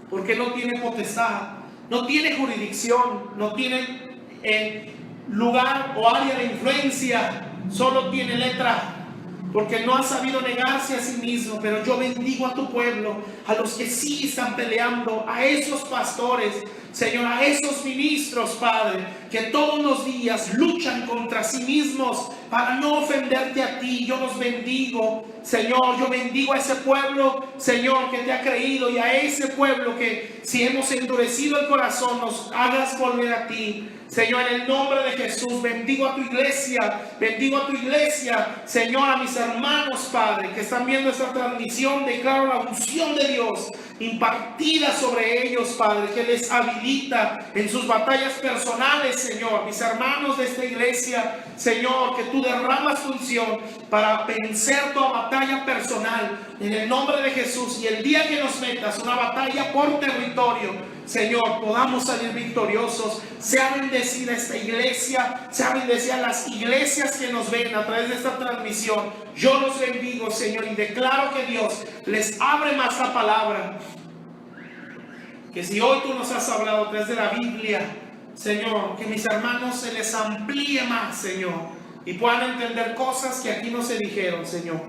porque no tiene potestad, no tiene jurisdicción, no tiene lugar o área de influencia, solo tiene letra, porque no ha sabido negarse a sí mismo. Pero yo bendigo a tu pueblo, a los que sí están peleando, a esos pastores, Señor, a esos ministros, Padre, que todos los días luchan contra sí mismos para no ofenderte a ti. Yo los bendigo, Señor. Yo bendigo a ese pueblo, Señor, que te ha creído, y a ese pueblo que, si hemos endurecido el corazón, nos hagas volver a ti. Señor, en el nombre de Jesús, bendigo a tu iglesia, Señor, a mis hermanos, Padre, que están viendo esta transmisión. Declaro la unción de Dios impartida sobre ellos, Padre, que les habilita en sus batallas personales, Señor. Mis hermanos de esta iglesia, Señor, que tú derramas tu unción para vencer toda batalla personal, en el nombre de Jesús. Y el día que nos metas una batalla por territorio, Señor, podamos salir victoriosos. Sea bendecida esta iglesia, sea bendecida las iglesias que nos ven a través de esta transmisión. Yo los bendigo, Señor, y declaro que Dios les abre más la palabra. Que si hoy tú nos has hablado a través de la Biblia, Señor, que mis hermanos se les amplíe más, Señor, y puedan entender cosas que aquí no se dijeron, Señor.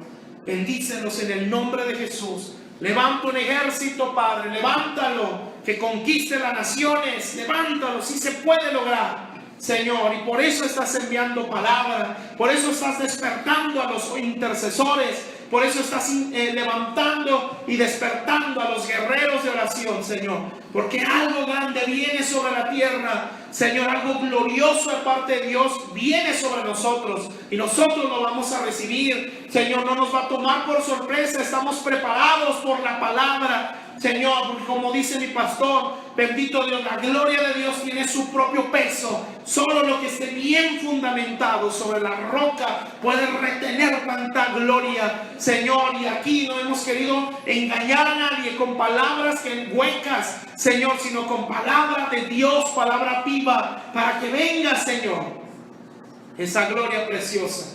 Bendícelos en el nombre de Jesús. Levanta un ejército, Padre, levántalo, que conquiste las naciones, levántalo, si se puede lograr, Señor. Y por eso estás enviando palabra, por eso estás despertando a los intercesores, por eso estás levantando y despertando a los guerreros de oración, Señor. Porque algo grande viene sobre la tierra, Señor, algo glorioso de parte de Dios viene sobre nosotros, y nosotros lo vamos a recibir, Señor. No nos va a tomar por sorpresa, estamos preparados por la palabra, Señor. Como dice mi pastor, bendito Dios, la gloria de Dios tiene su propio peso. Solo lo que esté bien fundamentado sobre la roca puede retener tanta gloria, Señor. Y aquí no hemos querido engañar a nadie con palabras que huecas, Señor, sino con palabra de Dios, palabra viva, para que venga, Señor, esa gloria preciosa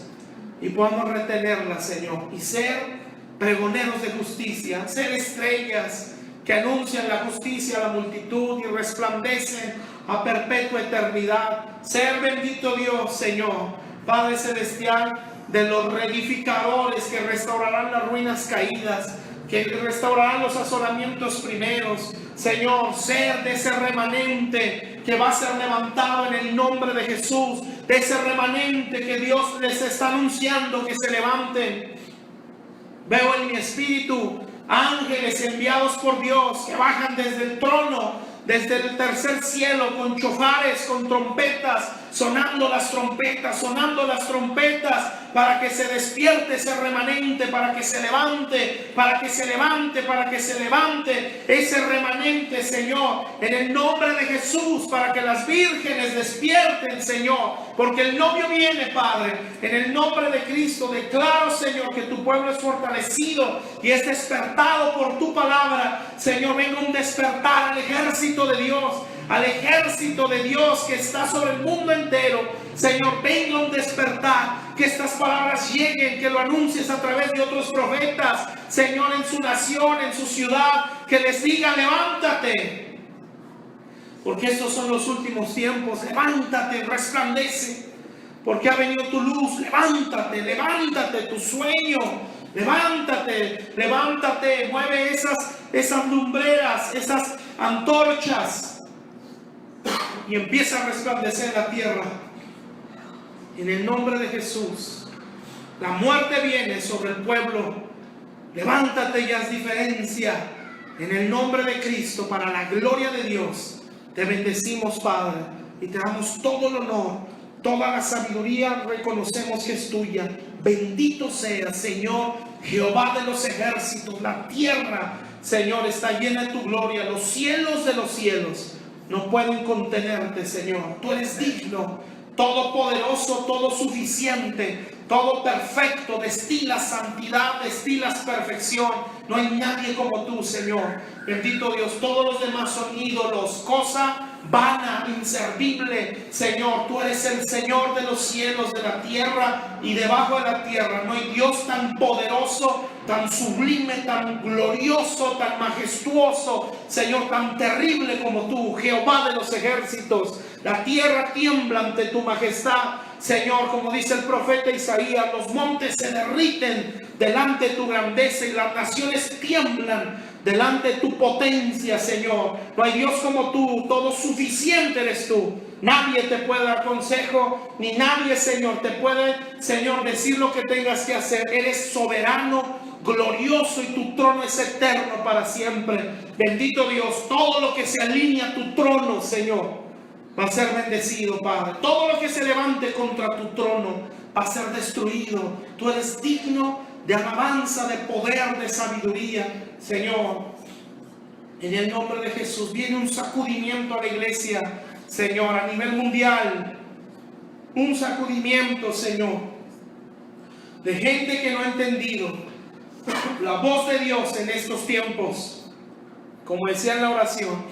y podamos retenerla, Señor, y ser pregoneros de justicia, ser estrellas que anuncian la justicia a la multitud y resplandecen a perpetua eternidad. Ser, bendito Dios, Señor, Padre celestial, de los reedificadores que restaurarán las ruinas caídas, que restaurarán los asolamientos primeros, Señor. Ser de ese remanente que va a ser levantado en el nombre de Jesús, de ese remanente que Dios les está anunciando que se levanten. Veo en mi espíritu ángeles enviados por Dios que bajan desde el trono, desde el tercer cielo, con chofares, con trompetas, sonando las trompetas, para que se despierte ese remanente, para que se levante, ese remanente, Señor, en el nombre de Jesús, para que las vírgenes despierten, Señor, porque el novio viene, Padre. En el nombre de Cristo declaro, Señor, que tu pueblo es fortalecido y es despertado por tu palabra, Señor. Venga un despertar al ejército de Dios, al ejército de Dios que está sobre el mundo entero, Señor. Venga un despertar, que estas palabras lleguen, que lo anuncies a través de otros profetas, Señor, en su nación, en su ciudad, que les diga: levántate, porque estos son los últimos tiempos. Levántate, resplandece, porque ha venido tu luz. Levántate, tu sueño. Levántate, mueve esas lumbreras, esas antorchas, y empieza a resplandecer la tierra. En el nombre de Jesús, la muerte viene sobre el pueblo. Levántate y haz diferencia. En el nombre de Cristo, para la gloria de Dios, te bendecimos, Padre, y te damos todo el honor, toda la sabiduría. Reconocemos que es tuya. Bendito sea, Señor, Jehová de los ejércitos. La tierra, Señor, está llena de tu gloria. Los cielos de los cielos no pueden contenerte, Señor. Tú eres digno, todopoderoso, todo suficiente, todo perfecto. Destilas santidad, destilas perfección. No hay nadie como tú, Señor. Bendito Dios. Todos los demás son ídolos, cosa vana, inservible. Señor, tú eres el Señor de los cielos, de la tierra y debajo de la tierra. No hay Dios tan poderoso, tan sublime, tan glorioso, tan majestuoso, Señor, tan terrible como tú, Jehová de los ejércitos. La tierra tiembla ante tu majestad, Señor. Como dice el profeta Isaías, los montes se derriten delante de tu grandeza y las naciones tiemblan delante de tu potencia, Señor. No hay Dios como tú, todo suficiente eres tú. Nadie te puede dar consejo, ni nadie, Señor, te puede, Señor, decir lo que tengas que hacer. Eres soberano, glorioso, y tu trono es eterno para siempre. Bendito Dios, todo lo que se alinea a tu trono, Señor, va a ser bendecido, Padre. Todo lo que se levante contra tu trono va a ser destruido. Tú eres digno de alabanza, de poder, de sabiduría, Señor. En el nombre de Jesús viene un sacudimiento a la iglesia, Señor, a nivel mundial. Un sacudimiento, Señor, de gente que no ha entendido la voz de Dios en estos tiempos. Como decía en la oración,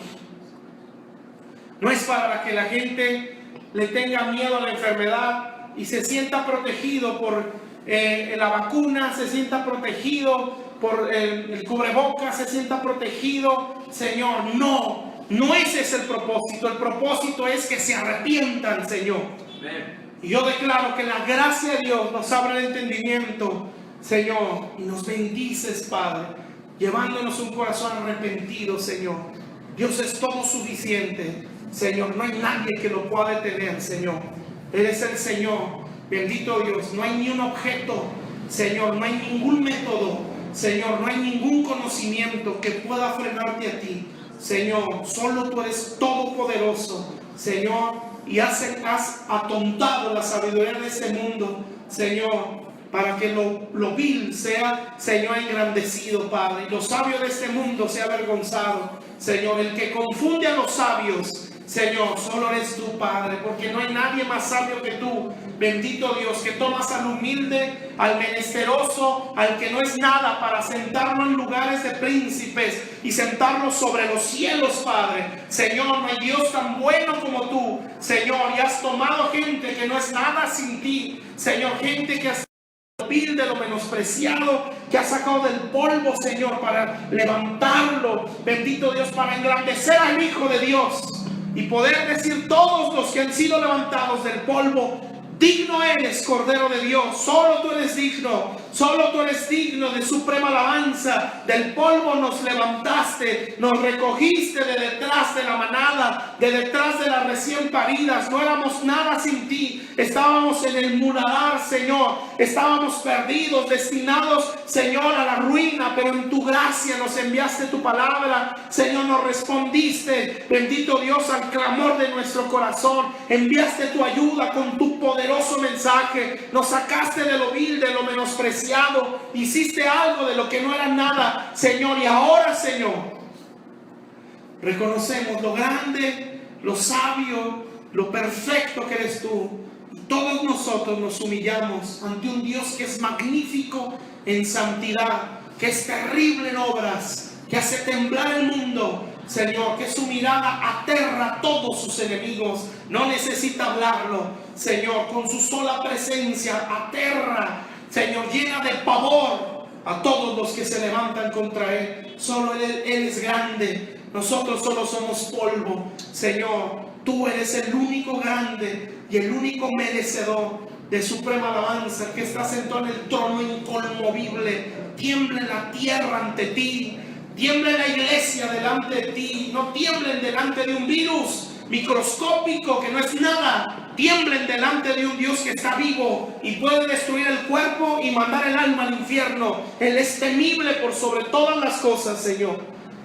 no es para que la gente le tenga miedo a la enfermedad y se sienta protegido por la vacuna, se sienta protegido por el cubrebocas, se sienta protegido. Señor, no ese es el propósito. El propósito es que se arrepientan, Señor. Y yo declaro que la gracia de Dios nos abre el entendimiento, Señor, y nos bendices, Padre, llevándonos un corazón arrepentido, Señor. Dios es todo suficiente, Señor. No hay nadie que lo pueda detener, Señor. Eres el Señor. Bendito Dios. No hay ni un objeto, Señor. No hay ningún método, Señor. No hay ningún conocimiento que pueda frenarte a ti, Señor. Solo tú eres todopoderoso, Señor. Y has atontado la sabiduría de este mundo, Señor, para que lo vil sea, Señor, engrandecido, Padre, y lo sabio de este mundo sea avergonzado, Señor. El que confunde a los sabios, Señor, solo eres tú, Padre, porque no hay nadie más sabio que tú. Bendito Dios, que tomas al humilde, al menesteroso, al que no es nada, para sentarlo en lugares de príncipes y sentarlo sobre los cielos, Padre. Señor, no hay Dios tan bueno como tú, Señor, y has tomado gente que no es nada sin ti, Señor, gente que has vil, de lo menospreciado, que has sacado del polvo, Señor, para levantarlo, bendito Dios, para engrandecer al Hijo de Dios y poder decir todos los que han sido levantados del polvo: digno eres, Cordero de Dios. Solo tú eres digno. Solo tú eres digno de suprema alabanza. Del polvo nos levantaste, nos recogiste de detrás de la manada, de detrás de las recién paridas. No éramos nada sin ti. Estábamos en el muladar, Señor. Estábamos perdidos, destinados, Señor, a la ruina. Pero en tu gracia nos enviaste tu palabra, Señor. Nos respondiste, bendito Dios, al clamor de nuestro corazón. Enviaste tu ayuda con tu poderoso mensaje. Nos sacaste de lo vil, de lo menospreciado. Hiciste algo de lo que no era nada, Señor. Y ahora, Señor, reconocemos lo grande, lo sabio, lo perfecto que eres tú. Y todos nosotros nos humillamos ante un Dios que es magnífico en santidad, que es terrible en obras, que hace temblar el mundo, Señor, que su mirada aterra a todos sus enemigos. No necesita hablarlo, Señor, con su sola presencia aterra, Señor, llena de pavor a todos los que se levantan contra Él. Solo Él es grande, nosotros solo somos polvo, Señor. Tú eres el único grande y el único merecedor de suprema alabanza, que está sentado en el trono inconmovible. Tiemble la tierra ante ti, tiemble la iglesia delante de ti. No tiemblen delante de un virus microscópico que no es nada. Tiemblen delante de un Dios que está vivo y puede destruir el cuerpo y mandar el alma al infierno. Él es temible por sobre todas las cosas, Señor.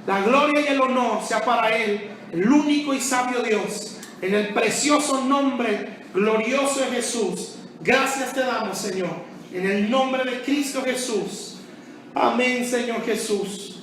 La gloria y el honor sea para Él, el único y sabio Dios, en el precioso nombre glorioso de Jesús. Gracias te damos, Señor, en el nombre de Cristo Jesús. Amén, Señor Jesús.